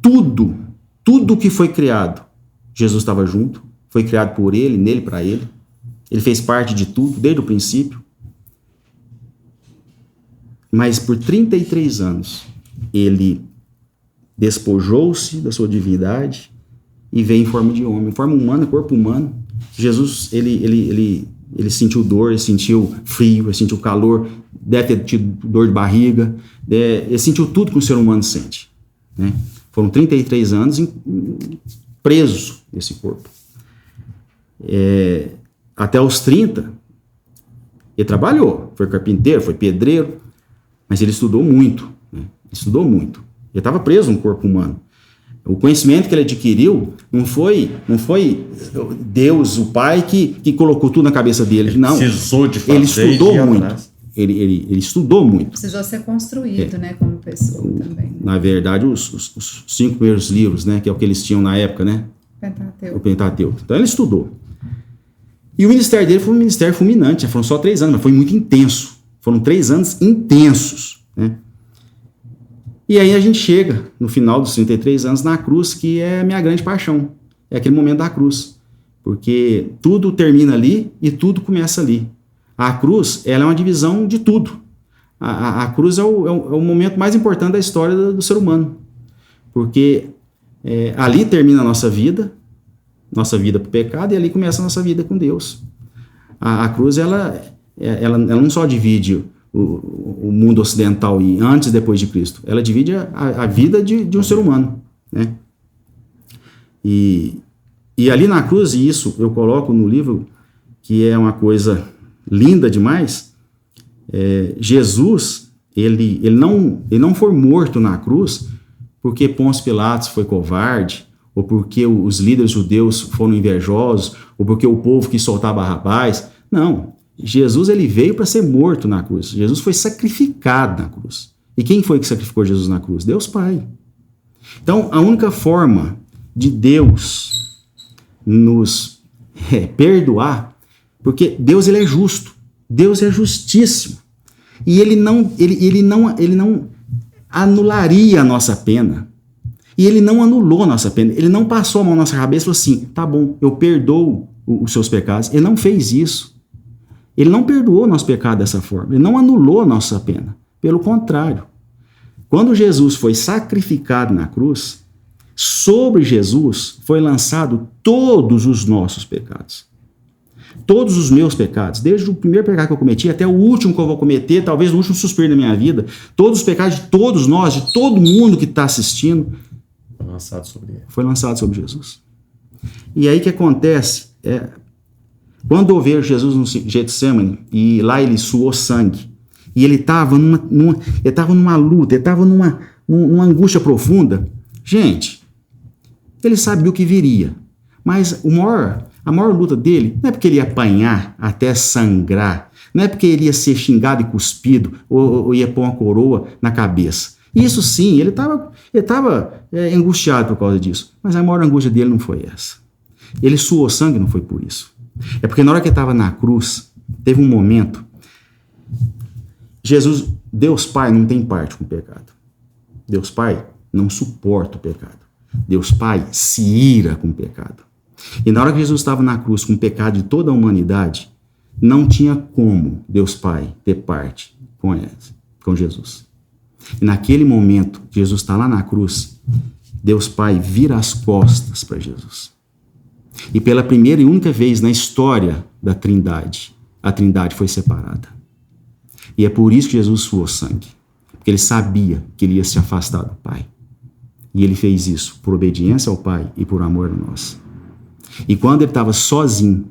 Tudo que foi criado, Jesus estava junto, foi criado por ele, nele, para ele. Ele fez parte de tudo, desde o princípio. Mas por 33 anos, ele despojou-se da sua divindade e veio em forma de homem, em forma humana, corpo humano. Jesus, ele sentiu dor, ele sentiu frio, ele sentiu calor, deve ter tido dor de barriga, ele sentiu tudo que um ser humano sente, né? Foram 33 anos preso nesse corpo. Até os 30, ele trabalhou, foi carpinteiro, foi pedreiro, mas ele estudou muito, né? Ele estava preso no corpo humano. O conhecimento que ele adquiriu não foi Deus, o Pai, que colocou tudo na cabeça dele. Não. Precisou de fazer. Ele estudou muito. ele estudou muito. Precisou ser construído, né, como pessoa também. Na verdade, os 5 primeiros livros, né, que é o que eles tinham na época, né? Pentateuco. O Pentateuco. Então ele estudou. E o ministério dele foi um ministério fulminante, foram só 3 anos, mas foi muito intenso. Foram 3 anos intensos, né? E aí a gente chega, no final dos 33 anos, na cruz, que é a minha grande paixão. É aquele momento da cruz. Porque tudo termina ali e tudo começa ali. A cruz, ela é uma divisão de tudo. A cruz é o momento mais importante da história do ser humano. Porque ali termina a nossa vida para o pecado, e ali começa a nossa vida com Deus. A cruz, ela não só divide o mundo ocidental e antes e depois de Cristo, ela divide a vida de um ser humano, né? E ali na cruz, e isso eu coloco no livro, que é uma coisa linda demais, Jesus, ele não foi morto na cruz porque Pôncio Pilatos foi covarde, ou porque os líderes judeus foram invejosos, ou porque o povo quis soltar Barrabás. Não, Jesus, ele veio para ser morto na cruz. Jesus foi sacrificado na cruz. E quem foi que sacrificou Jesus na cruz? Deus Pai. Então, a única forma de Deus nos perdoar, porque Deus, ele é justo, Deus é justíssimo, e ele não anularia a nossa pena, e ele não anulou a nossa pena, ele não passou a mão na nossa cabeça e falou assim, tá bom, eu perdoo os seus pecados. Ele não fez isso, ele não perdoou o nosso pecado dessa forma, ele não anulou a nossa pena, pelo contrário, quando Jesus foi sacrificado na cruz, sobre Jesus foi lançado todos os nossos pecados. Todos os meus pecados, desde o primeiro pecado que eu cometi até o último que eu vou cometer, talvez no último suspiro da minha vida, todos os pecados de todos nós, de todo mundo que está assistindo, foi lançado sobre Jesus. E aí o que acontece? Quando eu vejo Jesus no Getsemane, e lá ele suou sangue, e ele estava numa luta, ele estava numa angústia profunda, gente, ele sabia o que viria, mas a maior luta dele não é porque ele ia apanhar até sangrar, não é porque ele ia ser xingado e cuspido, ou ia pôr uma coroa na cabeça. Isso sim, ele estava angustiado por causa disso, mas a maior angústia dele não foi essa. Ele suou sangue, não foi por isso. É porque na hora que ele estava na cruz, teve um momento, Jesus, Deus Pai, não tem parte com o pecado. Deus Pai não suporta o pecado. Deus Pai se ira com o pecado. E na hora que Jesus estava na cruz com o pecado de toda a humanidade, não tinha como Deus Pai ter parte com Jesus. E naquele momento, Jesus está lá na cruz, Deus Pai vira as costas para Jesus. E pela primeira e única vez na história da Trindade, a Trindade foi separada. E é por isso que Jesus suou sangue. Porque ele sabia que ele ia se afastar do Pai. E ele fez isso por obediência ao Pai e por amor a nós. E quando ele estava sozinho,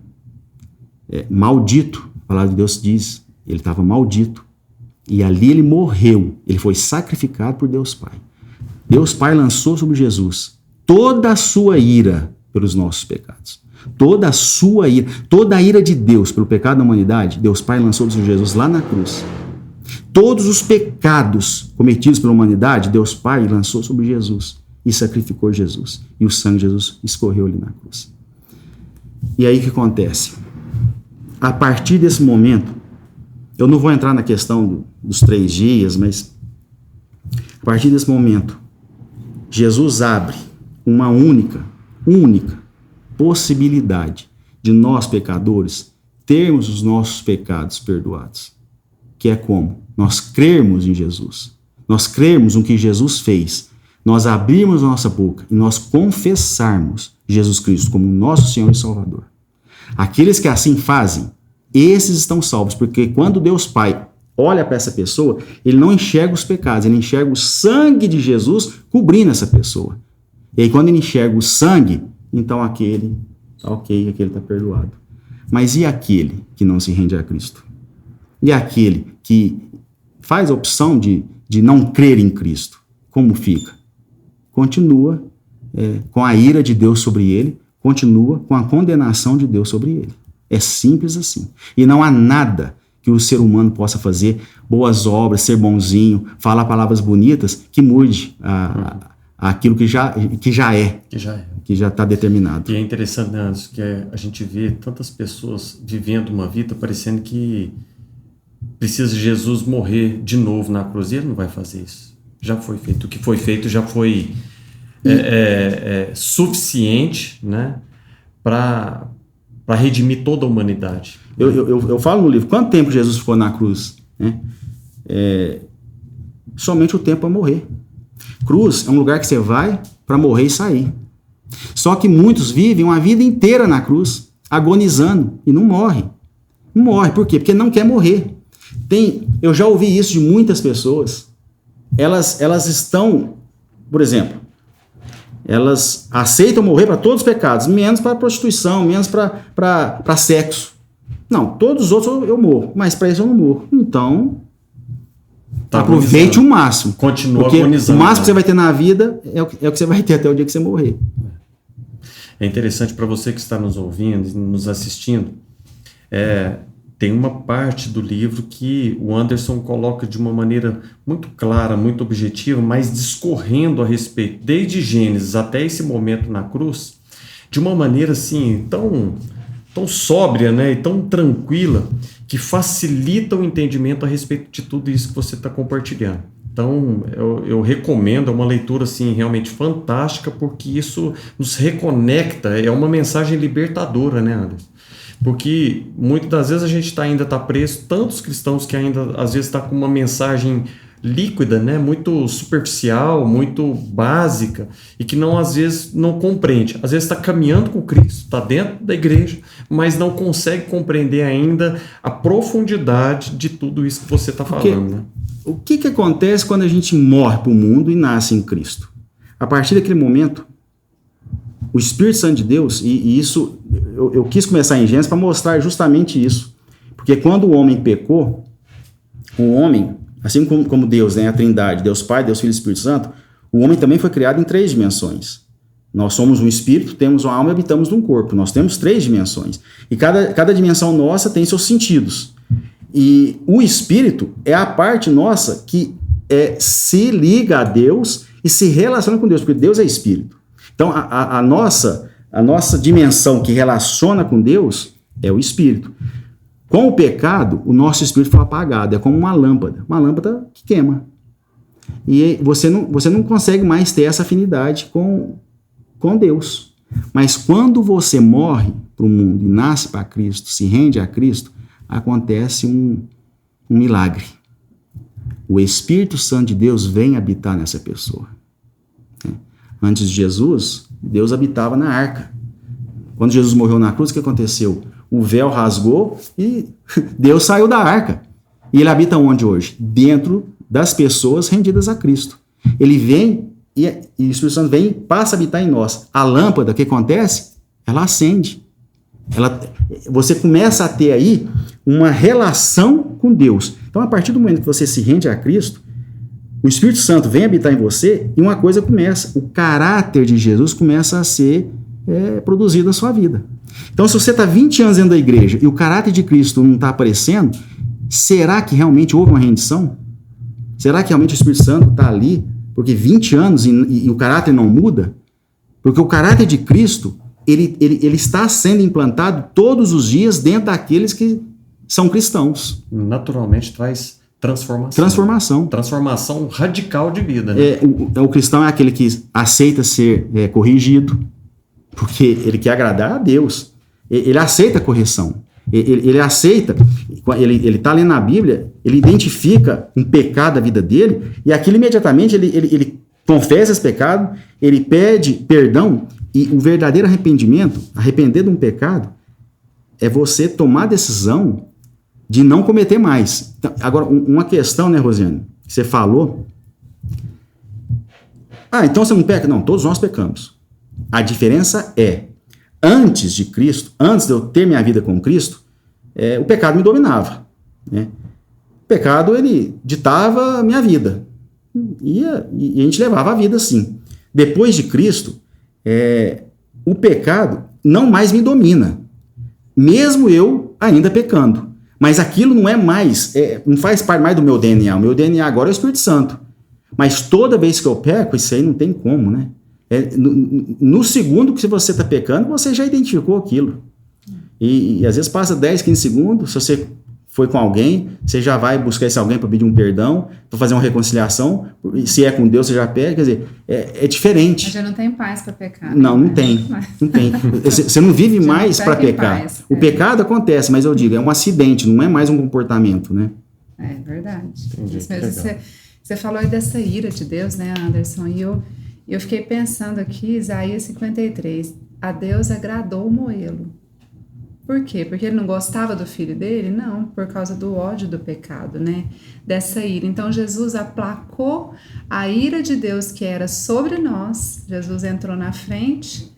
maldito, a palavra de Deus diz, ele estava maldito. E ali ele morreu, ele foi sacrificado por Deus Pai. Deus Pai lançou sobre Jesus toda a sua ira pelos nossos pecados. Toda a sua ira, toda a ira de Deus pelo pecado da humanidade, Deus Pai lançou sobre Jesus lá na cruz. Todos os pecados cometidos pela humanidade, Deus Pai lançou sobre Jesus e sacrificou Jesus. E o sangue de Jesus escorreu ali na cruz. E aí o que acontece? A partir desse momento, eu não vou entrar na questão dos 3 dias, mas a partir desse momento, Jesus abre uma única possibilidade de nós, pecadores, termos os nossos pecados perdoados. Que é como? Nós crermos em Jesus. Nós crermos no que Jesus fez. Nós abrirmos a nossa boca e nós confessarmos Jesus Cristo como nosso Senhor e Salvador. Aqueles que assim fazem, esses estão salvos, porque quando Deus Pai olha para essa pessoa, ele não enxerga os pecados, ele enxerga o sangue de Jesus cobrindo essa pessoa. E aí quando ele enxerga o sangue, então aquele está perdoado. Mas e aquele que não se rende a Cristo? E aquele que faz a opção de não crer em Cristo? Como fica? Continua com a ira de Deus sobre ele, continua com a condenação de Deus sobre ele. É simples assim. E não há nada que o ser humano possa fazer boas obras, ser bonzinho, falar palavras bonitas, que mude aquilo que já é. Que já está determinado. E é interessante, né, Anderson, que a gente vê tantas pessoas vivendo uma vida parecendo que precisa de Jesus morrer de novo na cruz. E ele não vai fazer isso. Já foi feito. O que foi feito já foi suficiente, né, para redimir toda a humanidade. Eu falo no livro, quanto tempo Jesus ficou na cruz? Né? Somente o tempo para morrer. Cruz é um lugar que você vai para morrer e sair. Só que muitos vivem uma vida inteira na cruz, agonizando, e não morre. Não morre. Por quê? Porque não quer morrer. Eu já ouvi isso de muitas pessoas. Elas estão, por exemplo, elas aceitam morrer para todos os pecados, menos para prostituição, menos para sexo. Não, todos os outros eu morro, mas para isso eu não morro. Então, aproveite o máximo. Continua porque agonizando. O máximo que você vai ter na vida é o que você vai ter até o dia que você morrer. É interessante para você que está nos ouvindo e nos assistindo. Tem uma parte do livro que o Anderson coloca de uma maneira muito clara, muito objetiva, mas discorrendo a respeito, desde Gênesis até esse momento na cruz, de uma maneira assim, tão sóbria, né, e tão tranquila, que facilita o entendimento a respeito de tudo isso que você está compartilhando. Então, eu recomendo, é uma leitura assim, realmente fantástica, porque isso nos reconecta, é uma mensagem libertadora, né, Anderson? Porque muitas das vezes a gente ainda está preso, tantos cristãos que ainda às vezes está com uma mensagem líquida, né, muito superficial, muito básica, e que não às vezes não compreende. Às vezes está caminhando com Cristo, está dentro da igreja, mas não consegue compreender ainda a profundidade de tudo isso que você está falando. Né? O que acontece quando a gente morre para o mundo e nasce em Cristo? A partir daquele momento, o Espírito Santo de Deus, e isso, eu quis começar em Gênesis para mostrar justamente isso. Porque quando o homem pecou, o homem, assim como Deus, né, a Trindade, Deus Pai, Deus Filho e Espírito Santo, o homem também foi criado em 3 dimensões. Nós somos um espírito, temos uma alma e habitamos num corpo. Nós temos 3 dimensões. E cada dimensão nossa tem seus sentidos. E o espírito é a parte nossa que se liga a Deus e se relaciona com Deus, porque Deus é espírito. Então, a nossa dimensão que relaciona com Deus é o espírito. Com o pecado, o nosso espírito foi apagado. É como uma lâmpada que queima. E você não consegue mais ter essa afinidade com Deus. Mas quando você morre para o mundo e nasce para Cristo, se rende a Cristo, acontece um milagre. O Espírito Santo de Deus vem habitar nessa pessoa. Antes de Jesus, Deus habitava na arca. Quando Jesus morreu na cruz, o que aconteceu? O véu rasgou e Deus saiu da arca. E ele habita onde hoje? Dentro das pessoas rendidas a Cristo. Ele vem e o Espírito Santo vem e passa a habitar em nós. A lâmpada, o que acontece? Ela acende. Você começa a ter aí uma relação com Deus. Então, a partir do momento que você se rende a Cristo, o Espírito Santo vem habitar em você e uma coisa começa. O caráter de Jesus começa a ser produzido na sua vida. Então, se você está 20 anos dentro da igreja e o caráter de Cristo não está aparecendo, será que realmente houve uma rendição? Será que realmente o Espírito Santo está ali porque 20 anos e o caráter não muda? Porque o caráter de Cristo, ele está sendo implantado todos os dias dentro daqueles que são cristãos. Naturalmente traz transformação. Transformação radical de vida. Né? O cristão é aquele que aceita ser corrigido, porque ele quer agradar a Deus. Ele aceita a correção. Ele aceita, ele está lendo a Bíblia, ele identifica um pecado da vida dele, e aquilo imediatamente ele confessa esse pecado, ele pede perdão, e o verdadeiro arrependimento, arrepender de um pecado, é você tomar a decisão de não cometer mais. Então, agora, uma questão, né, Rosiane, que você falou. Então você não peca? Não, todos nós pecamos. A diferença é, antes de Cristo, antes de eu ter minha vida com Cristo, o pecado me dominava. Né? O pecado, ele ditava a minha vida. E a gente levava a vida assim. Depois de Cristo, o pecado não mais me domina. Mesmo eu ainda pecando. Mas aquilo não é mais, não faz parte mais do meu DNA. O meu DNA agora é o Espírito Santo. Mas toda vez que eu peco, isso aí não tem como, né? No segundo que você está pecando, você já identificou aquilo. E às vezes passa 10, 15 segundos, se você foi com alguém, você já vai buscar esse alguém para pedir um perdão, para fazer uma reconciliação, se é com Deus, você já pede, quer dizer, é diferente. Mas já não tem paz para pecar. Não tem. Não tem. Você não vive mais para pecar. O pecado acontece, mas eu digo, é um acidente, não é mais um comportamento, né? É verdade. Entendi, Isso mesmo. Você falou aí dessa ira de Deus, né, Anderson? E eu fiquei pensando aqui, Isaías 53, a Deus agradou moê-lo. Por quê? Porque ele não gostava do filho dele? Não, por causa do ódio do pecado, né? Dessa ira. Então, Jesus aplacou a ira de Deus que era sobre nós. Jesus entrou na frente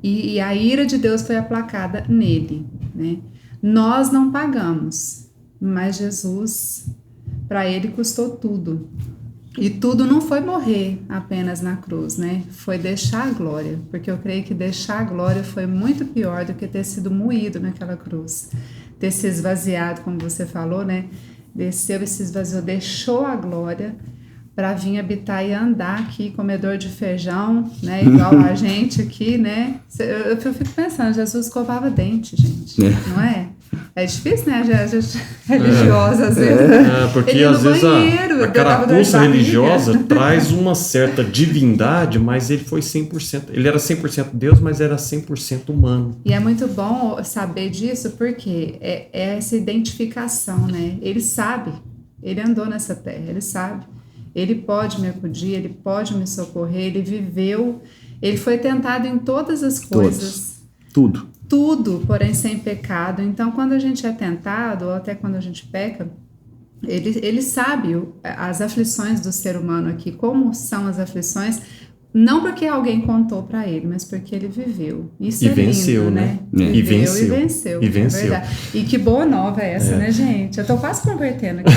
e a ira de Deus foi aplacada nele, né? Nós não pagamos, mas Jesus, para ele, custou tudo. E tudo não foi morrer apenas na cruz, né? Foi deixar a glória, porque eu creio que deixar a glória foi muito pior do que ter sido moído naquela cruz. Ter se esvaziado, como você falou, né? Desceu e se esvaziou, deixou a glória para vir habitar e andar aqui, comedor de feijão, né? Igual a gente aqui, né? Eu fico pensando, Jesus escovava dente, gente, não é? É difícil, né? A gente religiosa, às vezes. Porque ele às vezes banheiro, a carapuça religiosa traz uma certa divindade, mas ele foi 100%. Ele era 100% Deus, mas era 100% humano. E é muito bom saber disso, porque é essa identificação, né? Ele sabe, ele andou nessa terra, ele sabe. Ele pode me acudir, ele pode me socorrer, ele viveu, ele foi tentado em todas as coisas. Tudo, porém sem pecado. Então, quando a gente é tentado, ou até quando a gente peca, ele sabe as aflições do ser humano aqui, como são as aflições, não porque alguém contou para ele, mas porque ele viveu. Isso é venceu, lindo, né? Viveu e venceu. E venceu. É, e que boa nova é essa, né, gente? Eu tô quase convertendo aqui.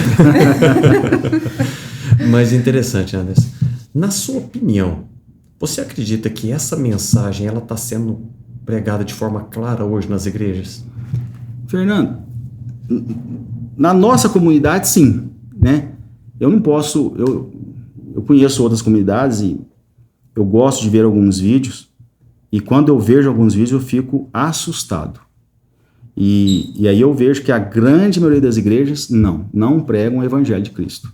Mas interessante, Anderson. Na sua opinião, você acredita que essa mensagem ela está sendo pregada de forma clara hoje nas igrejas? Fernando, na nossa comunidade, sim, né? Eu não posso, eu conheço outras comunidades e eu gosto de ver alguns vídeos, e quando eu vejo alguns vídeos eu fico assustado. E aí eu vejo que a grande maioria das igrejas não pregam o evangelho de Cristo.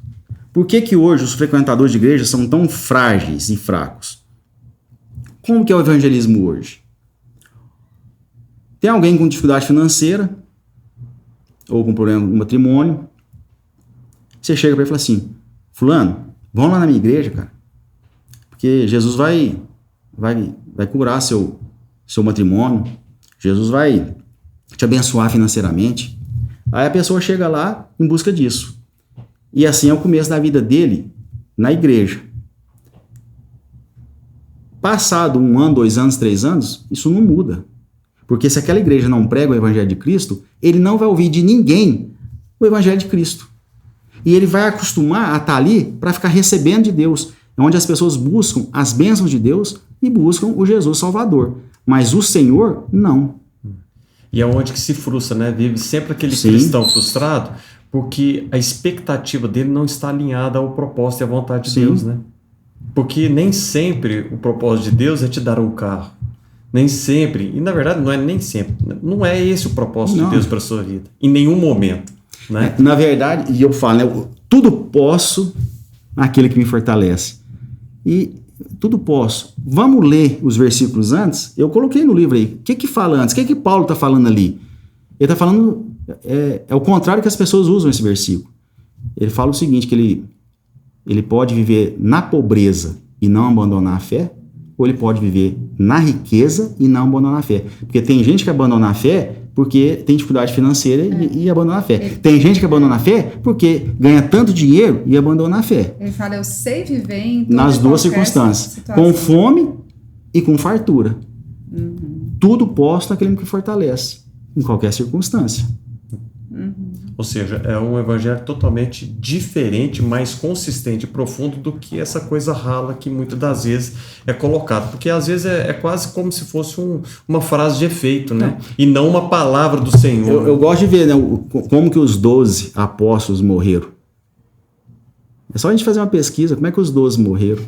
Por que hoje os frequentadores de igrejas são tão frágeis e fracos? Como que é o evangelismo hoje? Tem alguém com dificuldade financeira, ou com problema no matrimônio, você chega para ele e fala assim, fulano, vamos lá na minha igreja, cara, porque Jesus vai curar seu matrimônio, Jesus vai te abençoar financeiramente. Aí a pessoa chega lá em busca disso. E assim é o começo da vida dele na igreja. Passado 1 ano, 2 anos, 3 anos, isso não muda. Porque se aquela igreja não prega o evangelho de Cristo, ele não vai ouvir de ninguém o evangelho de Cristo. E ele vai acostumar a estar ali para ficar recebendo de Deus, onde as pessoas buscam as bênçãos de Deus e buscam o Jesus Salvador. Mas o Senhor, não. E é onde que se frustra, né? Vive sempre aquele cristão frustrado, porque a expectativa dele não está alinhada ao propósito e à vontade de Deus, né? Porque nem sempre o propósito de Deus é te dar um carro. Nem sempre, e na verdade não é nem sempre, não é esse o propósito de Deus para a sua vida, em nenhum momento, né? Na verdade, e eu falo, né, tudo posso naquele que me fortalece. E tudo posso. Vamos ler os versículos antes? Eu coloquei no livro aí. O que fala antes? O que Paulo está falando ali? Ele está falando, é o contrário que as pessoas usam esse versículo. Ele fala o seguinte, que ele pode viver na pobreza e não abandonar a fé, ou ele pode viver na riqueza e não abandonar a fé. Porque tem gente que abandona a fé porque tem dificuldade financeira e abandona a fé. Tem gente que abandona a fé porque ganha tanto dinheiro e abandona a fé. Ele fala, eu sei viver em nas duas circunstâncias, situação. Com fome e com fartura. Tudo posto naquele que fortalece, em qualquer circunstância. Ou seja, é um evangelho totalmente diferente, mais consistente e profundo do que essa coisa rala que muitas das vezes é colocada. Porque às vezes é quase como se fosse uma frase de efeito, né? E não uma palavra do Senhor. Eu gosto de ver, né, como que os 12 apóstolos morreram. É só a gente fazer uma pesquisa, como é que os 12 morreram.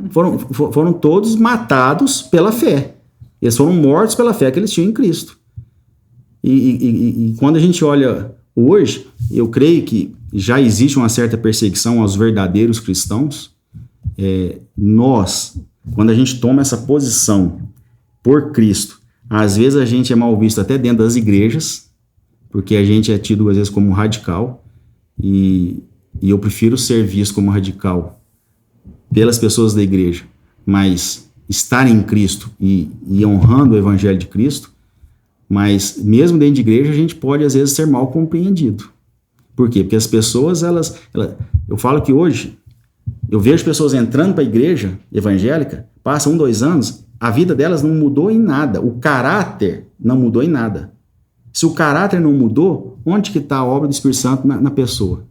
Foram todos matados pela fé. Eles foram mortos pela fé que eles tinham em Cristo. E quando a gente olha hoje, eu creio que já existe uma certa perseguição aos verdadeiros cristãos. Nós, quando a gente toma essa posição por Cristo, às vezes a gente é mal visto até dentro das igrejas, porque a gente é tido às vezes como radical, e eu prefiro ser visto como radical pelas pessoas da igreja, mas estar em Cristo e honrando o evangelho de Cristo. Mas mesmo dentro de igreja a gente pode às vezes ser mal compreendido. Por quê? Porque as pessoas, eu falo que hoje eu vejo pessoas entrando para a igreja evangélica, passam 1, 2 anos, a vida delas não mudou em nada, o caráter não mudou em nada. Se o caráter não mudou, onde que está a obra do Espírito Santo na pessoa?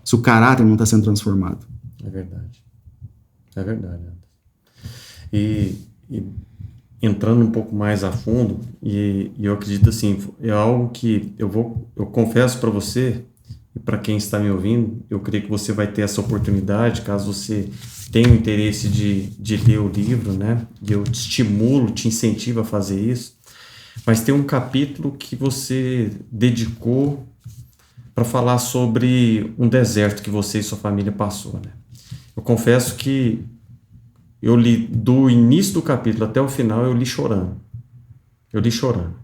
Se o caráter não está sendo transformado. É verdade. E entrando um pouco mais a fundo, e eu acredito assim, é algo que eu confesso para você, e para quem está me ouvindo, eu creio que você vai ter essa oportunidade, caso você tenha o interesse de ler o livro, né? E eu te estimulo, te incentivo a fazer isso. Mas tem um capítulo que você dedicou para falar sobre um deserto que você e sua família passou, né? Eu confesso que eu li do início do capítulo até o final, eu li chorando,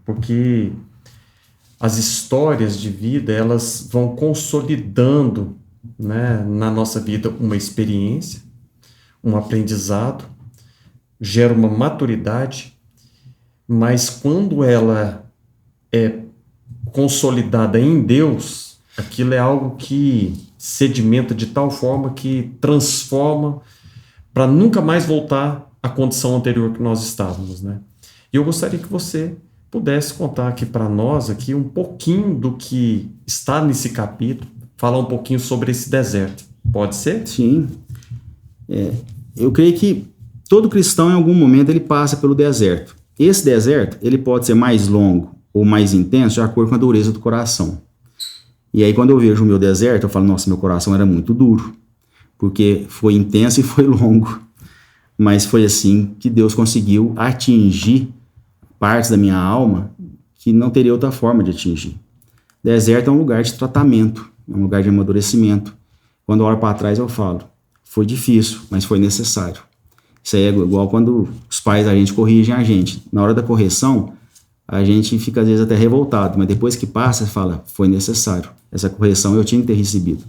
porque as histórias de vida, elas vão consolidando, né, na nossa vida uma experiência, um aprendizado, gera uma maturidade, mas quando ela é consolidada em Deus, aquilo é algo que sedimenta de tal forma que transforma para nunca mais voltar à condição anterior que nós estávamos, né? E eu gostaria que você pudesse contar aqui para nós aqui um pouquinho do que está nesse capítulo, falar um pouquinho sobre esse deserto. Pode ser? Sim. Eu creio que todo cristão em algum momento ele passa pelo deserto. Esse deserto ele pode ser mais longo ou mais intenso de acordo com a dureza do coração. E aí quando eu vejo o meu deserto, eu falo, nossa, meu coração era muito duro, porque foi intenso e foi longo. Mas foi assim que Deus conseguiu atingir partes da minha alma que não teria outra forma de atingir. Deserto é um lugar de tratamento, é um lugar de amadurecimento. Quando eu olho para trás eu falo, foi difícil, mas foi necessário. Isso aí é igual quando os pais da gente corrigem a gente. Na hora da correção, a gente fica às vezes até revoltado, mas depois que passa, fala, foi necessário. Essa correção eu tinha que ter recebido.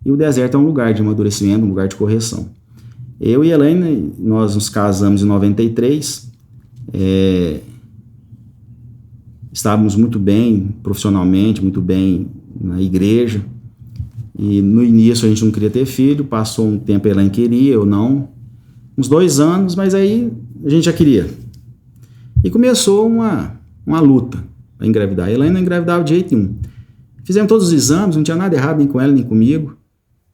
E o deserto é um lugar de amadurecimento, um lugar de correção. Eu e Helena, nós nos casamos em 93, estávamos muito bem profissionalmente, muito bem na igreja, e no início a gente não queria ter filho, passou um tempo a Helena queria, eu não, uns 2 anos, mas aí a gente já queria. E começou uma luta para engravidar. A Helena não engravidava de jeito nenhum. Fizemos todos os exames, não tinha nada errado nem com ela nem comigo.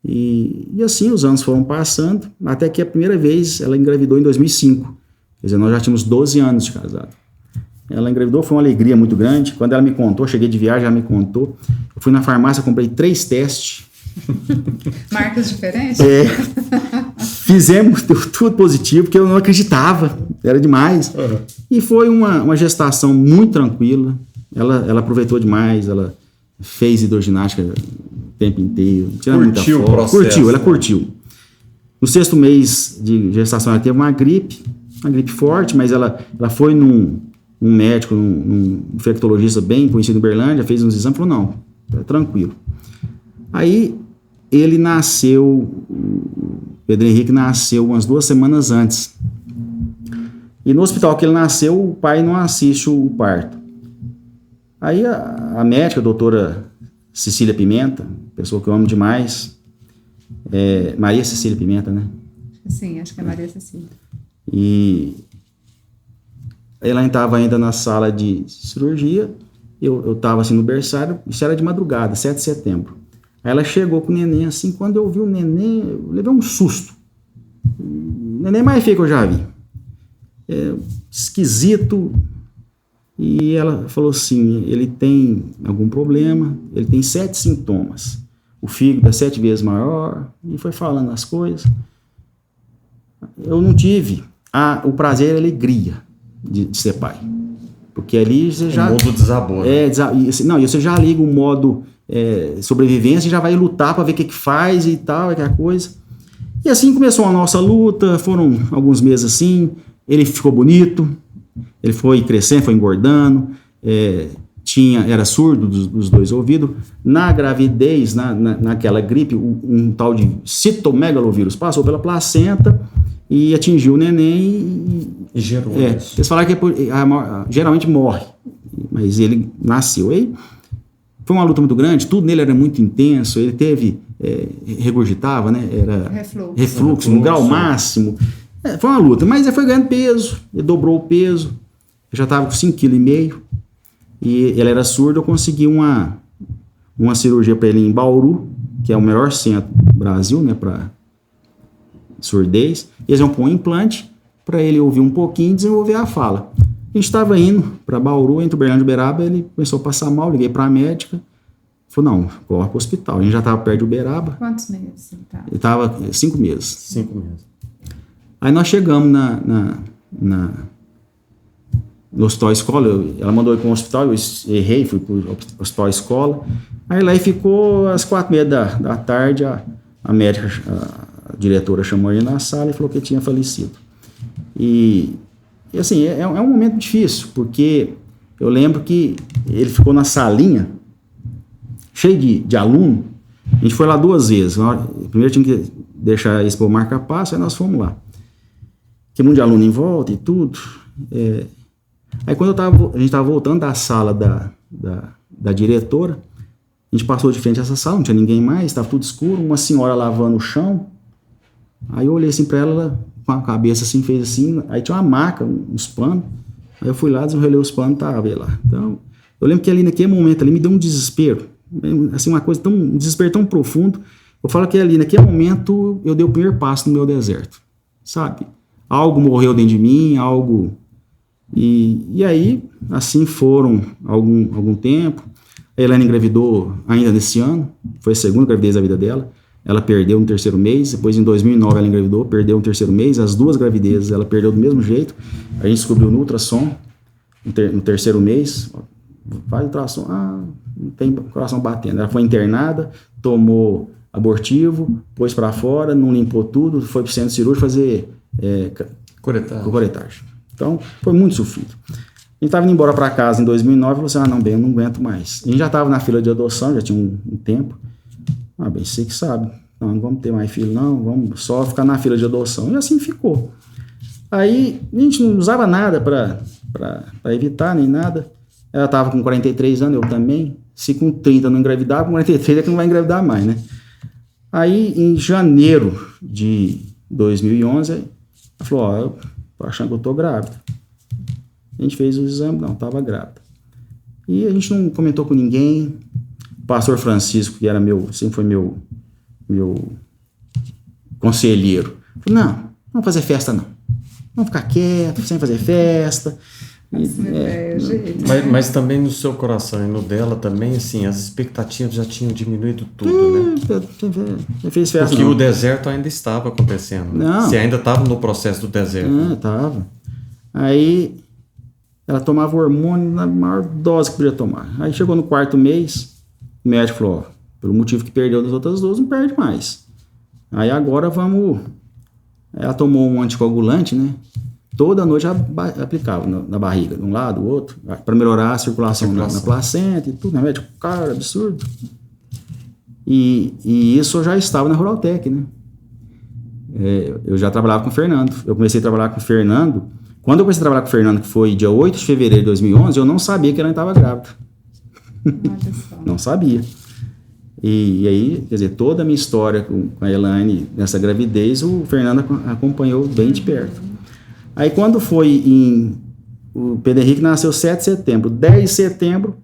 E assim os anos foram passando, até que a primeira vez ela engravidou em 2005. Quer dizer, nós já tínhamos 12 anos de casado. Ela engravidou, foi uma alegria muito grande. Quando ela me contou, cheguei de viagem, ela me contou. Eu fui na farmácia, comprei 3 testes. Marcas diferentes? Fizemos, deu tudo positivo, porque eu não acreditava, era demais. Uhum. E foi uma gestação muito tranquila. Ela aproveitou demais, ela fez hidroginástica o tempo inteiro, tirando muita foto. O processo, curtiu, ela curtiu. No 6º mês de gestação ela teve uma gripe forte, mas ela foi num médico, num infectologista bem conhecido em Uberlândia, fez uns exames e falou, não, tá tranquilo. Aí ele nasceu, o Pedro Henrique nasceu umas 2 semanas antes. E no hospital que ele nasceu, o pai não assiste o parto. Aí a médica, a doutora Cecília Pimenta, pessoa que eu amo demais, Maria Cecília Pimenta, né? Sim, acho que é Maria Cecília. E ela estava ainda na sala de cirurgia, eu tava assim no berçário, isso era de madrugada, 7 de setembro. Aí ela chegou com o neném assim, quando eu vi o neném, eu levei um susto. O neném mais feio que eu já vi. Esquisito. E ela falou assim, ele tem algum problema, ele tem 7 sintomas. O fígado é 7 vezes maior, e foi falando as coisas. Eu não tive o prazer e a alegria de ser pai. Porque ali você já... O mundo desabou. Não, e você já liga o modo sobrevivência e já vai lutar para ver o que faz e tal, aquela coisa. E assim começou a nossa luta, foram alguns meses assim, ele ficou bonito, ele foi crescendo, foi engordando, era surdo dos 2 ouvidos. Na gravidez, naquela gripe, um tal de citomegalovírus passou pela placenta e atingiu o neném e gerou isso. Eles falaram que geralmente morre, mas ele nasceu. Aí foi uma luta muito grande, tudo nele era muito intenso, ele teve, regurgitava, né? Era refluxo no grau máximo. Foi uma luta, mas ele foi ganhando peso, ele dobrou o peso, eu já estava com 5,5 kg, e ele era surdo, eu consegui uma cirurgia para ele em Bauru, que é o melhor centro do Brasil, né, para surdez. Eles vão pôr um implante para ele ouvir um pouquinho e desenvolver a fala. A gente estava indo para Bauru, entre Uberlândia e Uberaba, ele começou a passar mal, liguei para a médica, falou, não, corre para o hospital. A gente já estava perto de Uberaba. Quantos meses ele estava? Ele estava 5 meses. 5 meses. Aí nós chegamos no hospital escola, ela mandou ir para um hospital, eu errei, fui para o hospital escola. Aí lá ficou às 4:30 da tarde, a médica, a diretora chamou ele na sala e falou que tinha falecido. E assim, é um momento difícil, porque eu lembro que ele ficou na salinha, cheio de aluno. A gente foi lá 2 vezes. Primeiro tinha que deixar eles por marca-passo, aí nós fomos lá. Tinha muito de aluno em volta e tudo. Aí quando a gente estava voltando da sala da diretora, a gente passou de frente a essa sala, não tinha ninguém mais, estava tudo escuro, uma senhora lavando o chão. Aí eu olhei assim para ela com a cabeça assim, fez assim, aí tinha uma maca, uns panos. Aí eu fui lá, desenrolei os panos e estava ele lá. Então, eu lembro que ali naquele momento ali me deu um desespero, assim, um desespero tão profundo. Eu falo que ali naquele momento eu dei o primeiro passo no meu deserto, sabe? Algo morreu dentro de mim, algo... E aí, assim foram algum tempo. A Elaine engravidou ainda nesse ano, foi a segunda gravidez da vida dela. Ela perdeu no 3º mês, depois em 2009 ela engravidou, perdeu no 3º mês. As 2 gravidezes ela perdeu do mesmo jeito. A gente descobriu no ultrassom, no 3º mês, faz ultrassom, não tem coração batendo. Ela foi internada, tomou abortivo, pôs para fora, não limpou tudo, foi para o centro cirúrgico fazer curetagem. Então, foi muito sofrido. A gente estava indo embora para casa em 2009 e falou assim, não, bem, eu não aguento mais. A gente já estava na fila de adoção, já tinha um tempo. Bem, você que sabe, não vamos ter mais filho não, vamos só ficar na fila de adoção. E assim ficou. Aí, a gente não usava nada para evitar, nem nada. Ela estava com 43 anos, eu também. Se com 30 não engravidar, com 43 é que não vai engravidar mais, né? Aí, em janeiro de 2011, ela falou, tô achando que eu tô grávida. A gente fez o exame, não, tava grávida. E a gente não comentou com ninguém. O pastor Francisco, que era sempre foi meu conselheiro, falou, não vamos fazer festa não. Vamos ficar quieto, sem fazer festa. Mas também no seu coração e no dela também, assim, as expectativas já tinham diminuído tudo, né? Não fez festa. Porque não. o deserto ainda estava acontecendo. Não. Você ainda estava no processo do deserto. Tava. Aí ela tomava o hormônio na maior dose que podia tomar. Aí chegou no 4º mês, o médico falou, pelo motivo que perdeu das outras 2, não perde mais. Aí agora vamos... Ela tomou um anticoagulante, né? Toda noite ela aplicava na barriga, de um lado, do outro, para melhorar a circulação na placenta e tudo, né? Médico, cara, absurdo. E isso eu já estava na Ruraltec, né? Eu já trabalhava com o Fernando. Eu comecei a trabalhar com o Fernando. Quando eu comecei a trabalhar com o Fernando, que foi dia 8 de fevereiro de 2011, eu não sabia que ela estava grávida. Não sabia. E aí, quer dizer, toda a minha história com a Elaine nessa gravidez, o Fernando acompanhou bem de perto. Aí quando foi o Pedro Henrique nasceu 7 de setembro. 10 de setembro,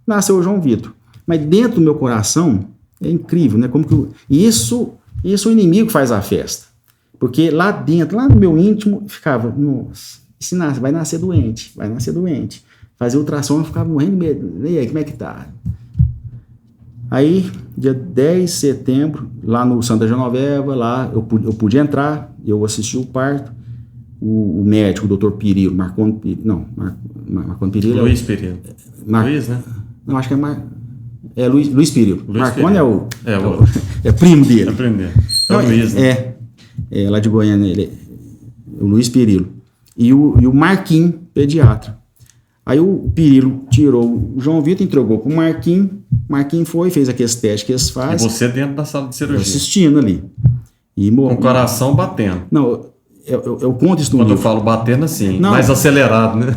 nasceu o João Vitor. Mas dentro do meu coração, é incrível, né? Como que isso o inimigo faz a festa. Porque lá dentro, lá no meu íntimo, ficava, nossa, vai nascer doente, vai nascer doente. Fazia ultrassom, eu ficava morrendo de medo. E aí, como é que tá? Aí, dia 10 de setembro, lá no Santa Genoveva, lá eu pude entrar, eu assisti o parto. O médico, o doutor Pirillo, Marconi Pirillo. Luiz Pirillo. Luiz, né? Não, acho que é Luiz Pirillo. Marconi Pirillo. É primo dele. É primo dele. É o Luiz, né? É lá de Goiânia, o Luiz Pirillo. E o Marquinhos, pediatra. Aí o Pirillo tirou o João Vitor, entregou pro Marquinhos. Marquinhos fez aqueles testes que eles fazem. E você dentro da sala de cirurgia. Assistindo ali. Com o coração batendo. Não, eu conto isso no Quando livro. eu falo batendo assim, mais acelerado, né?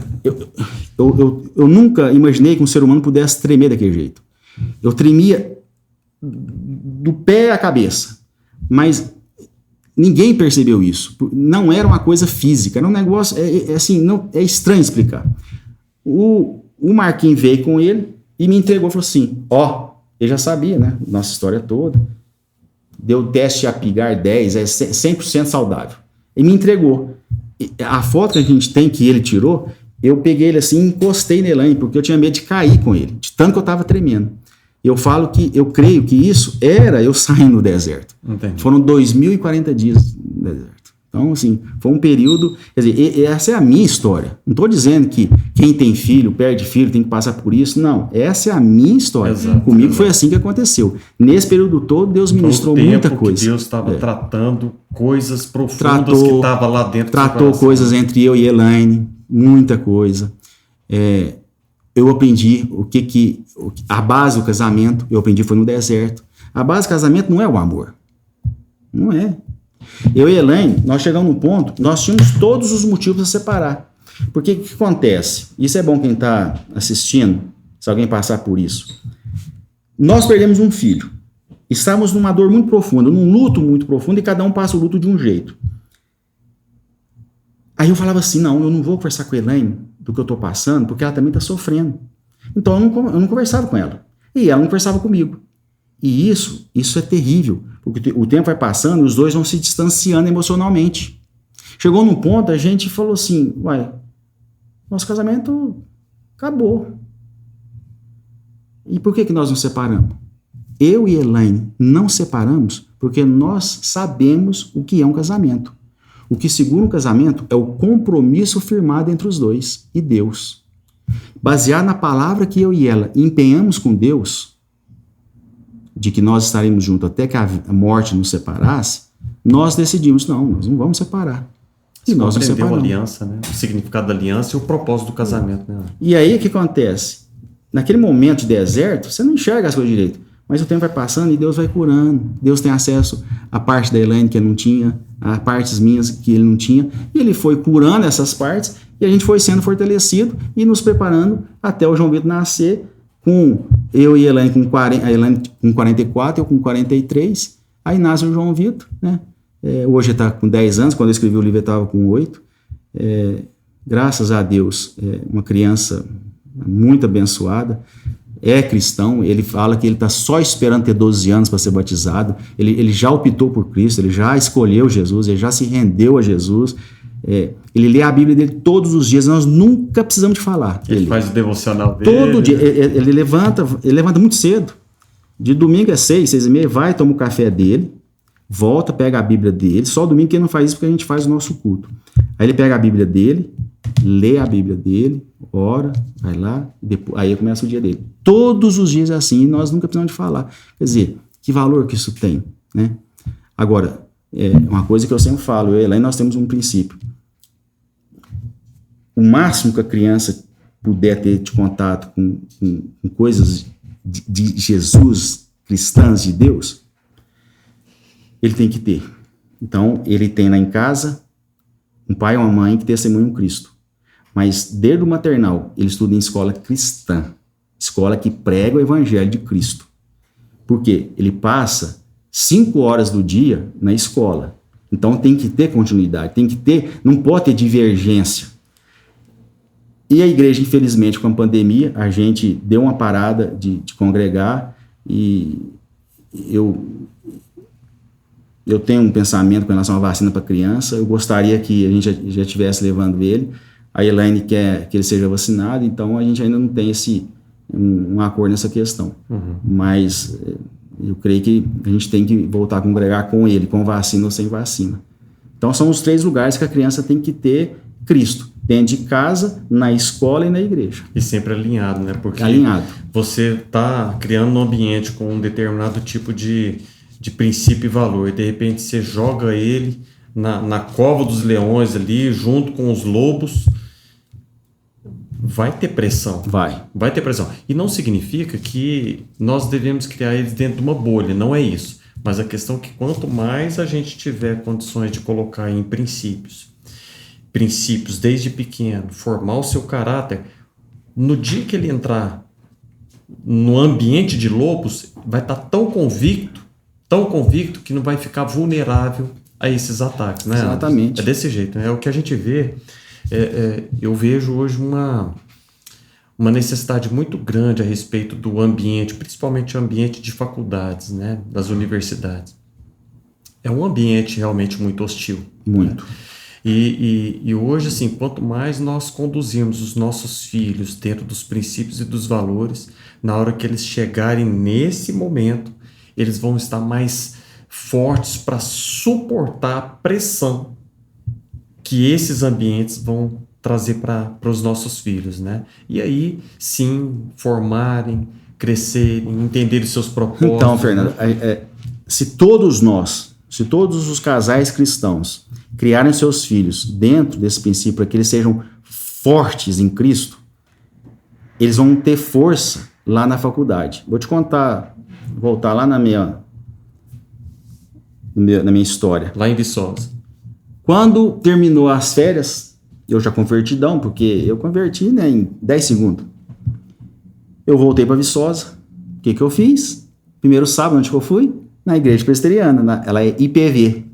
Eu nunca imaginei que um ser humano pudesse tremer daquele jeito. Eu tremia do pé à cabeça. Mas ninguém percebeu isso. Não era uma coisa física. Era um negócio... é estranho explicar. O Marquinhos veio com ele e me entregou e falou assim, ele já sabia, né? Nossa história toda. Deu teste Apgar 10, é 100% saudável. E me entregou. A foto que a gente tem, que ele tirou, eu peguei ele assim e encostei na Elaine, porque eu tinha medo de cair com ele, de tanto que eu estava tremendo. Eu falo que, eu creio que isso era eu saindo no deserto. Entendi. Foram 2040 dias no deserto. Então, assim, foi um período... Quer dizer, essa é a minha história. Não estou dizendo que quem tem filho, perde filho, tem que passar por isso. Não, essa é a minha história. Exato, comigo foi assim que aconteceu. Nesse período todo, Deus ministrou muita coisa. Deus estava tratando coisas profundas que estavam lá dentro. Tratou coisas entre eu e Elaine, muita coisa. Eu aprendi a base do casamento, eu aprendi foi no deserto. A base do casamento não é o amor. Não é. Eu e Elaine, nós chegamos num ponto, nós tínhamos todos os motivos para separar. Porque o que acontece? Isso é bom quem está assistindo, se alguém passar por isso. Nós perdemos um filho. Estávamos numa dor muito profunda, num luto muito profundo, e cada um passa o luto de um jeito. Aí eu falava assim, não, eu não vou conversar com a Elaine do que eu estou passando, porque ela também está sofrendo. Então eu não conversava com ela. E ela não conversava comigo. E isso é terrível, porque o tempo vai passando e os dois vão se distanciando emocionalmente. Chegou num ponto, a gente falou assim, nosso casamento acabou. E por que nós nos separamos? Eu e Elaine não separamos porque nós sabemos o que é um casamento. O que segura um casamento é o compromisso firmado entre os dois e Deus. Baseado na palavra que eu e ela empenhamos com Deus, de que nós estaremos juntos até que a morte nos separasse, nós decidimos, nós não vamos separar. E nós nos separamos. A aliança, né? O significado da aliança e o propósito do casamento. Né? E aí o que acontece? Naquele momento de deserto, você não enxerga as coisas direito, mas o tempo vai passando e Deus vai curando. Deus tem acesso à parte da Elaine que ele não tinha, a partes minhas que ele não tinha, e ele foi curando essas partes e a gente foi sendo fortalecido e nos preparando até o João Vitor nascer, com eu e a Elaine a Elaine com 44, eu com 43, aí nasce o João Vitor, né? Hoje ele está com 10 anos, quando eu escrevi o livro ele estava com 8. Graças a Deus, uma criança muito abençoada, é cristão, ele fala que ele está só esperando ter 12 anos para ser batizado, ele já optou por Cristo, ele já escolheu Jesus, ele já se rendeu a Jesus, ele lê a Bíblia dele todos os dias, nós nunca precisamos de falar. Ele faz o devocional dele. Todo dia, ele levanta muito cedo, de domingo é 6, 6h30, vai, toma o café dele, volta, pega a Bíblia dele, só domingo que ele não faz isso porque a gente faz o nosso culto. Aí ele pega a Bíblia dele, lê a Bíblia dele, ora, vai lá, depois, aí começa o dia dele. Todos os dias é assim, e nós nunca precisamos de falar. Quer dizer, que valor que isso tem, né? Agora, uma coisa que eu sempre falo, eu e Elaine, nós temos um princípio. O máximo que a criança puder ter de contato com coisas de Jesus, cristãs, de Deus, ele tem que ter. Então, ele tem lá em casa um pai e uma mãe que testemunham Cristo. Mas, desde o maternal, ele estuda em escola cristã. Escola que prega o evangelho de Cristo. Por quê? Ele passa 5 horas do dia na escola. Então, tem que ter continuidade. Não pode ter divergência. E a igreja, infelizmente, com a pandemia, a gente deu uma parada de congregar, e eu tenho um pensamento com relação à vacina para criança. Eu gostaria que a gente já estivesse levando ele. A Elaine quer que ele seja vacinado, então a gente ainda não tem um acordo nessa questão. Mas eu creio que a gente tem que voltar a congregar com ele, com vacina ou sem vacina. Então são os 3 lugares que a criança tem que ter Cristo: dentro de casa, na escola e na igreja. E sempre alinhado, né? Porque você está criando um ambiente com um determinado tipo de princípio e valor, e de repente você joga ele na cova dos leões ali, junto com os lobos. Vai ter pressão. Vai ter pressão. E não significa que nós devemos criar eles dentro de uma bolha, não é isso. Mas a questão é que quanto mais a gente tiver condições de colocar em princípios desde pequeno, formar o seu caráter, no dia que ele entrar no ambiente de lobos, vai estar tão convicto que não vai ficar vulnerável a esses ataques, né? Exatamente. É desse jeito, né? É o que a gente vê. Eu vejo hoje uma necessidade muito grande a respeito do ambiente, principalmente o ambiente de faculdades, né? Das universidades. É um ambiente realmente muito hostil. Muito. Né? E hoje, assim, quanto mais nós conduzirmos os nossos filhos dentro dos princípios e dos valores, na hora que eles chegarem nesse momento, eles vão estar mais fortes para suportar a pressão que esses ambientes vão trazer para os nossos filhos, né? E aí, sim, formarem, crescerem, entenderem seus propósitos. Então, Fernando, se todos os casais cristãos criarem seus filhos dentro desse princípio, para que eles sejam fortes em Cristo, eles vão ter força lá na faculdade. Vou te contar, voltar lá na minha história. Lá em Viçosa. Quando terminou as férias, eu já convertidão, porque eu converti, né, em 10 segundos. Eu voltei para Viçosa. O que eu fiz? Primeiro sábado, onde que eu fui? Na igreja presbiteriana, ela é IPV.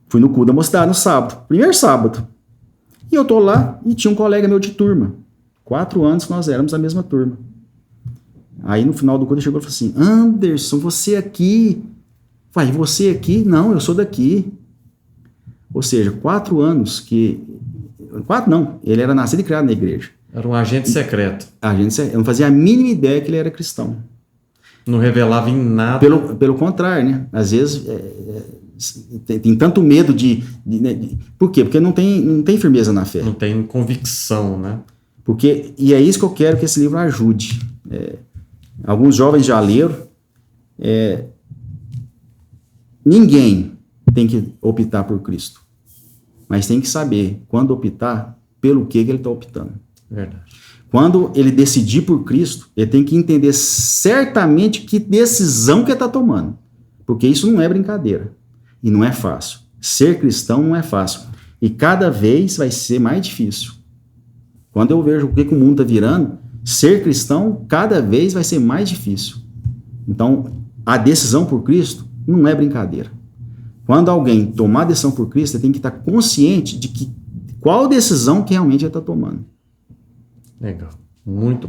Fui no culto da mocidade no sábado, primeiro sábado. E eu tô lá e tinha um colega meu de turma. 4 anos que nós éramos a mesma turma. Aí no final do culto ele chegou e falou assim: Anderson, você aqui? Falei, você aqui? Não, eu sou daqui. Ou seja, 4 anos que... 4 não, ele era nascido e criado na igreja. Era um agente secreto. Eu não fazia a mínima ideia que ele era cristão. Não revelava em nada. Pelo contrário, né? Às vezes tem tanto medo de... Por quê? Porque não tem firmeza na fé. Não tem convicção, né? E é isso que eu quero que esse livro ajude. Alguns jovens já leram. Ninguém tem que optar por Cristo, mas tem que saber quando optar, pelo que ele está optando. Verdade. Quando ele decidir por Cristo, ele tem que entender certamente que decisão que ele está tomando, porque isso não é brincadeira e não é fácil. Ser cristão não é fácil e cada vez vai ser mais difícil. Quando eu vejo o que o mundo está virando, ser cristão cada vez vai ser mais difícil. Então, a decisão por Cristo não é brincadeira. Quando alguém tomar a decisão por Cristo, ele tem que estar consciente de qual decisão que realmente ele está tomando. Legal. Muito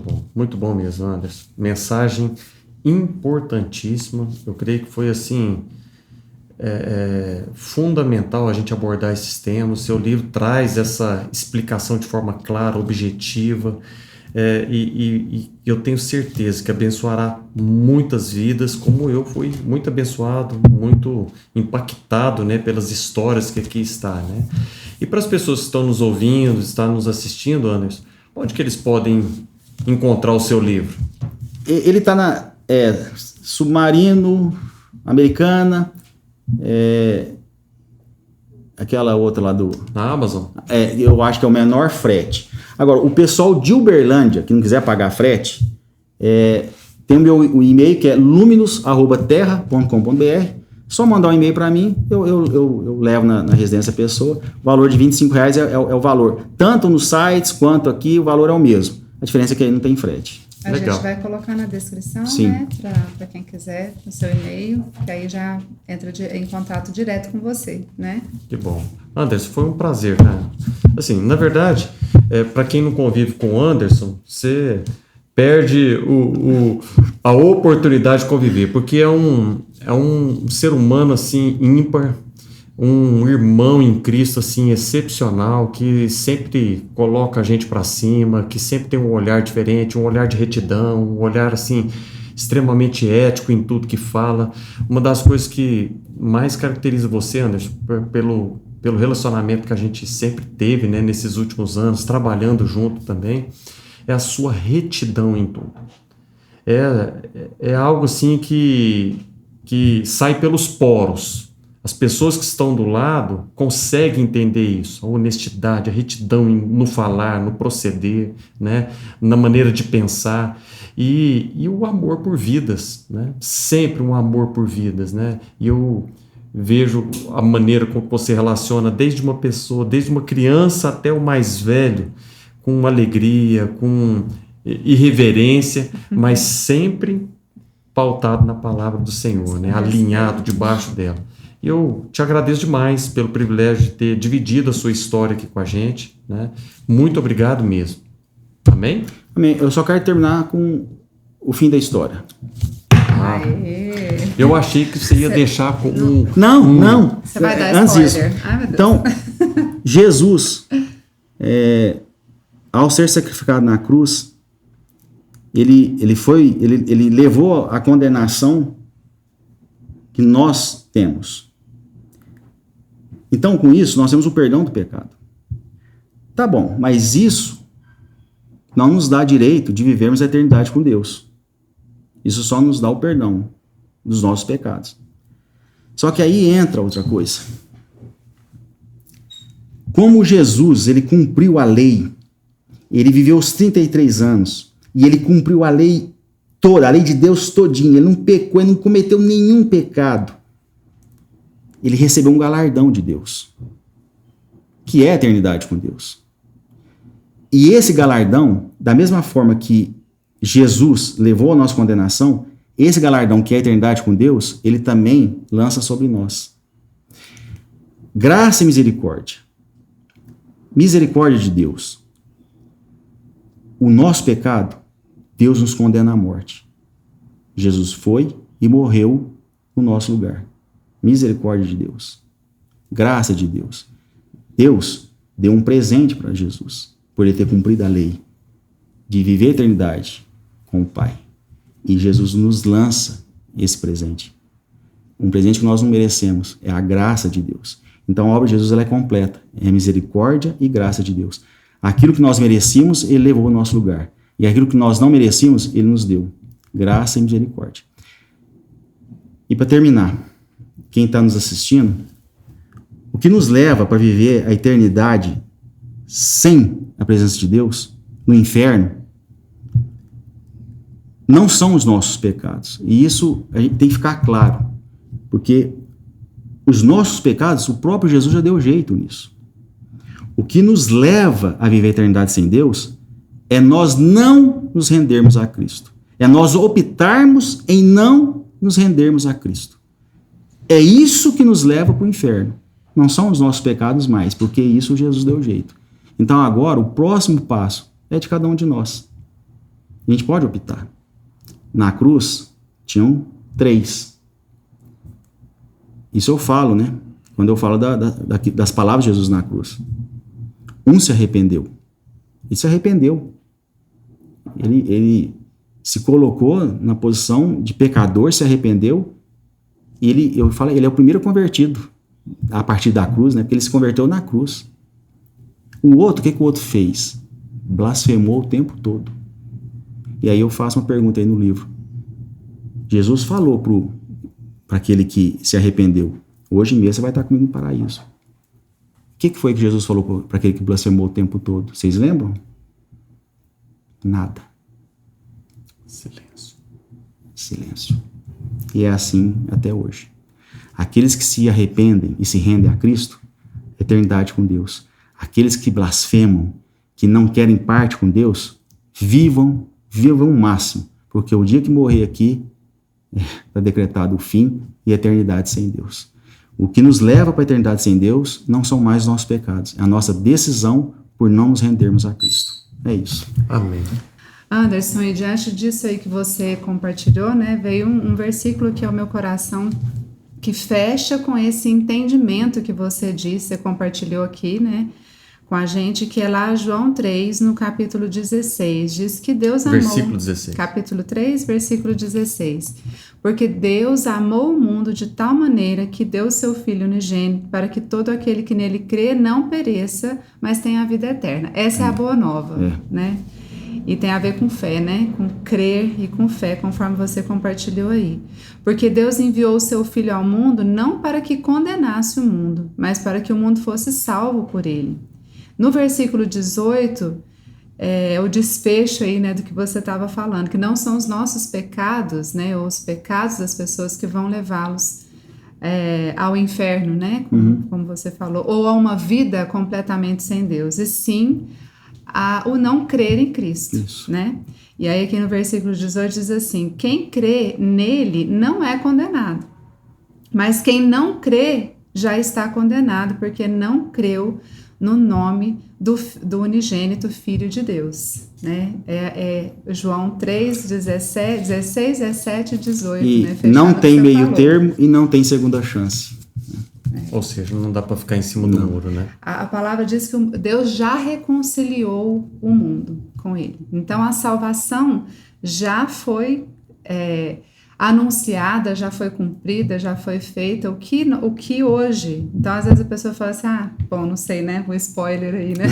bom mesmo, Anderson. Mensagem importantíssima. Eu creio que foi assim fundamental a gente abordar esses temas. O seu livro traz essa explicação de forma clara, objetiva, e eu tenho certeza que abençoará muitas vidas, como eu fui muito abençoado, muito impactado, né, pelas histórias que aqui está, né? E para as pessoas que estão nos ouvindo, estão nos assistindo, Anderson, onde que eles podem encontrar o seu livro? Ele está na Submarino, Americana, aquela outra lá na Amazon? Eu acho que é o menor frete. Agora, o pessoal de Uberlândia, que não quiser pagar frete, tem o meu e-mail, que é luminus@terra.com.br. Só mandar um e-mail para mim, eu levo na residência da pessoa. O valor de R$25 é o valor. Tanto nos sites quanto aqui, o valor é o mesmo. A diferença é que aí não tem frete. A gente vai colocar na descrição, sim, né, para quem quiser, no seu e-mail, que aí já entra em contato direto com você, né? Que bom. Anderson, foi um prazer, cara. Assim, na verdade, para quem não convive com o Anderson, você perde a oportunidade de conviver, porque é um ser humano assim ímpar, um irmão em Cristo assim excepcional, que sempre coloca a gente para cima, que sempre tem um olhar diferente, um olhar de retidão, um olhar assim extremamente ético em tudo que fala. Uma das coisas que mais caracteriza você, Anderson, pelo relacionamento que a gente sempre teve, né, nesses últimos anos, trabalhando junto também, é a sua retidão em tudo. É algo assim que sai pelos poros. As pessoas que estão do lado conseguem entender isso, a honestidade, a retidão no falar, no proceder, né? Na maneira de pensar e o amor por vidas, né? Sempre um amor por vidas, né? E eu vejo a maneira como você relaciona desde uma pessoa, desde uma criança até o mais velho, com alegria, com irreverência, mas sempre pautado na palavra do Senhor, né? Alinhado debaixo dela. Eu te agradeço demais pelo privilégio de ter dividido a sua história aqui com a gente, né? Muito obrigado mesmo. Amém? Amém. Eu só quero terminar com o fim da história. Eu achei que você ia deixar com Não. Você vai dar antes spoiler. disso. Ai, meu Deus. Então, Jesus, ao ser sacrificado na cruz, ele levou a condenação que nós temos. Então, com isso, nós temos o perdão do pecado. Tá bom, mas isso não nos dá direito de vivermos a eternidade com Deus. Isso só nos dá o perdão dos nossos pecados. Só que aí entra outra coisa. Como Jesus, ele cumpriu a lei, ele viveu os 33 anos, e ele cumpriu a lei toda, a lei de Deus todinha, ele não pecou, ele não cometeu nenhum pecado. Ele recebeu um galardão de Deus, que é a eternidade com Deus. E esse galardão, da mesma forma que Jesus levou a nossa condenação, esse galardão que é a eternidade com Deus, ele também lança sobre nós. Graça e misericórdia. Misericórdia de Deus. O nosso pecado, Deus nos condena à morte. Jesus foi e morreu no nosso lugar. Misericórdia de Deus. Graça de Deus. Deus deu um presente para Jesus, por ele ter cumprido a lei de viver a eternidade com o Pai. E Jesus nos lança esse presente. Um presente que nós não merecemos. É a graça de Deus. Então a obra de Jesus ela é completa. É misericórdia e graça de Deus. Aquilo que nós merecíamos, ele levou ao nosso lugar. E aquilo que nós não merecíamos, ele nos deu. Graça e misericórdia. E para terminar, quem está nos assistindo, o que nos leva para viver a eternidade sem a presença de Deus, no inferno, não são os nossos pecados. E isso a gente tem que ficar claro. Porque os nossos pecados, o próprio Jesus já deu jeito nisso. O que nos leva a viver a eternidade sem Deus é nós não nos rendermos a Cristo. É nós optarmos em não nos rendermos a Cristo. É isso que nos leva para o inferno. Não são os nossos pecados mais, porque isso Jesus deu jeito. Então agora o próximo passo é de cada um de nós. A gente pode optar. Na cruz tinham 3. Isso eu falo, né? Quando eu falo das palavras de Jesus na cruz. Um se arrependeu. Ele se arrependeu. Ele se colocou na posição de pecador, se arrependeu. E ele é o primeiro convertido a partir da cruz, né? Porque ele se converteu na cruz. O outro, o que o outro fez? Blasfemou o tempo todo. E aí eu faço uma pergunta aí no livro. Jesus falou para aquele que se arrependeu: hoje mesmo você vai estar comigo no paraíso. O que foi que Jesus falou para aquele que blasfemou o tempo todo? Vocês lembram? Nada. Silêncio. E é assim até hoje. Aqueles que se arrependem e se rendem a Cristo, eternidade com Deus. Aqueles que blasfemam, que não querem parte com Deus, vivam o máximo. Porque o dia que morrer aqui, está decretado o fim e a eternidade sem Deus. O que nos leva para a eternidade sem Deus não são mais os nossos pecados. É a nossa decisão por não nos rendermos a Cristo. É isso. Amém. Anderson, e diante disso aí que você compartilhou, né, veio um versículo que é o meu coração, que fecha com esse entendimento que você disse, você compartilhou aqui, né, com a gente, que é lá João 3, no capítulo 16, diz que Deus amou... Versículo 16. Capítulo 3, versículo 16. Porque Deus amou o mundo de tal maneira que deu o seu Filho unigênito para que todo aquele que nele crê não pereça, mas tenha a vida eterna. Essa é a boa nova, né? E tem a ver com fé, né? Com crer e com fé, conforme você compartilhou aí. Porque Deus enviou o seu Filho ao mundo não para que condenasse o mundo, mas para que o mundo fosse salvo por ele. No versículo 18, o desfecho aí, né, do que você estava falando, que não são os nossos pecados, né, ou os pecados das pessoas que vão levá-los ao inferno, né, como você falou, ou a uma vida completamente sem Deus, e sim o não crer em Cristo, né? E aí aqui no versículo 18 diz assim: quem crê nele não é condenado, mas quem não crê já está condenado, porque não creu no nome do unigênito Filho de Deus, né? João 3, 16, 17 e 18. E né? não tem meio termo e não tem segunda chance. Ou seja, não dá para ficar em cima do muro, né? A palavra diz que Deus já reconciliou o mundo com ele. Então a salvação já foi anunciada, já foi cumprida, já foi feita, o que hoje... Então, às vezes a pessoa fala assim, não sei, né, o spoiler aí, né,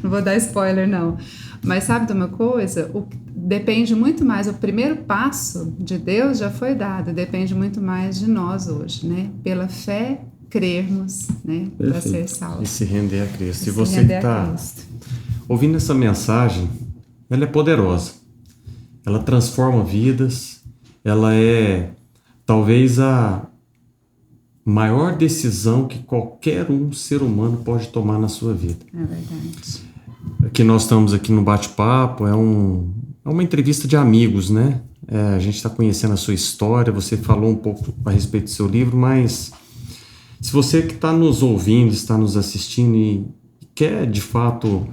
não vou dar spoiler, não, mas sabe de uma coisa? Depende muito mais, o primeiro passo de Deus já foi dado, depende muito mais de nós hoje, né, pela fé, crermos, né, para ser salvo. E se render a Cristo. E você que está ouvindo essa mensagem, ela é poderosa, ela transforma vidas, ela é talvez a maior decisão que qualquer ser humano pode tomar na sua vida. É verdade. Que nós estamos aqui no bate-papo, é uma entrevista de amigos, né? A gente está conhecendo a sua história, você falou um pouco a respeito do seu livro, mas se você que está nos ouvindo, está nos assistindo e quer de fato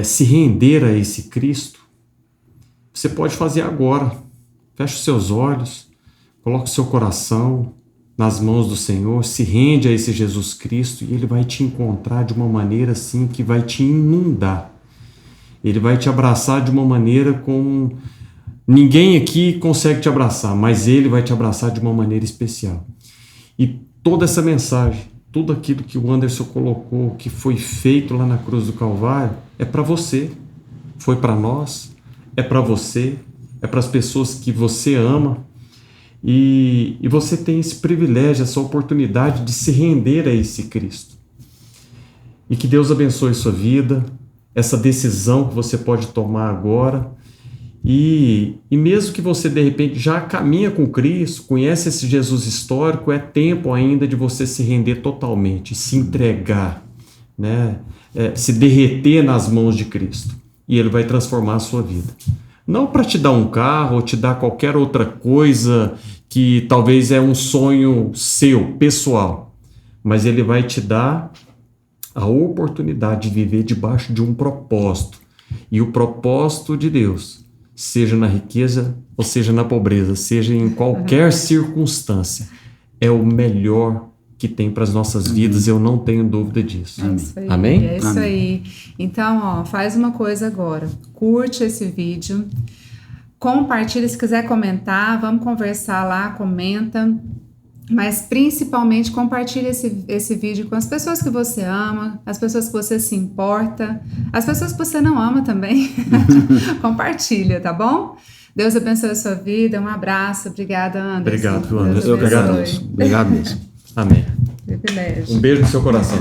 se render a esse Cristo, você pode fazer agora. Feche os seus olhos, coloque o seu coração nas mãos do Senhor, se rende a esse Jesus Cristo e Ele vai te encontrar de uma maneira assim que vai te inundar. Ele vai te abraçar de uma maneira como ninguém aqui consegue te abraçar, mas Ele vai te abraçar de uma maneira especial. E toda essa mensagem, tudo aquilo que o Anderson colocou, que foi feito lá na cruz do Calvário, é para você, foi para nós, é para você, é para as pessoas que você ama, e você tem esse privilégio, essa oportunidade de se render a esse Cristo. E que Deus abençoe sua vida, essa decisão que você pode tomar agora, e mesmo que você de repente já caminha com Cristo, conhece esse Jesus histórico, é tempo ainda de você se render totalmente, se entregar, né? Se derreter nas mãos de Cristo, e Ele vai transformar a sua vida. Não para te dar um carro ou te dar qualquer outra coisa que talvez é um sonho seu, pessoal, mas Ele vai te dar a oportunidade de viver debaixo de um propósito. E o propósito de Deus, seja na riqueza ou seja na pobreza, seja em qualquer circunstância, é o melhor que tem para as nossas vidas, eu não tenho dúvida disso. É isso aí, Amém? É isso Amém. aí. Então, faz uma coisa agora. Curte esse vídeo. Compartilha, se quiser comentar, vamos conversar lá, comenta. Mas, principalmente, compartilha esse vídeo com as pessoas que você ama, as pessoas que você se importa, as pessoas que você não ama também. Compartilha, tá bom? Deus abençoe a sua vida. Um abraço. Obrigada, Anderson. Obrigado, Anderson. Eu que agradeço. Obrigado mesmo. Amém. Privilégio. Um beijo no seu coração.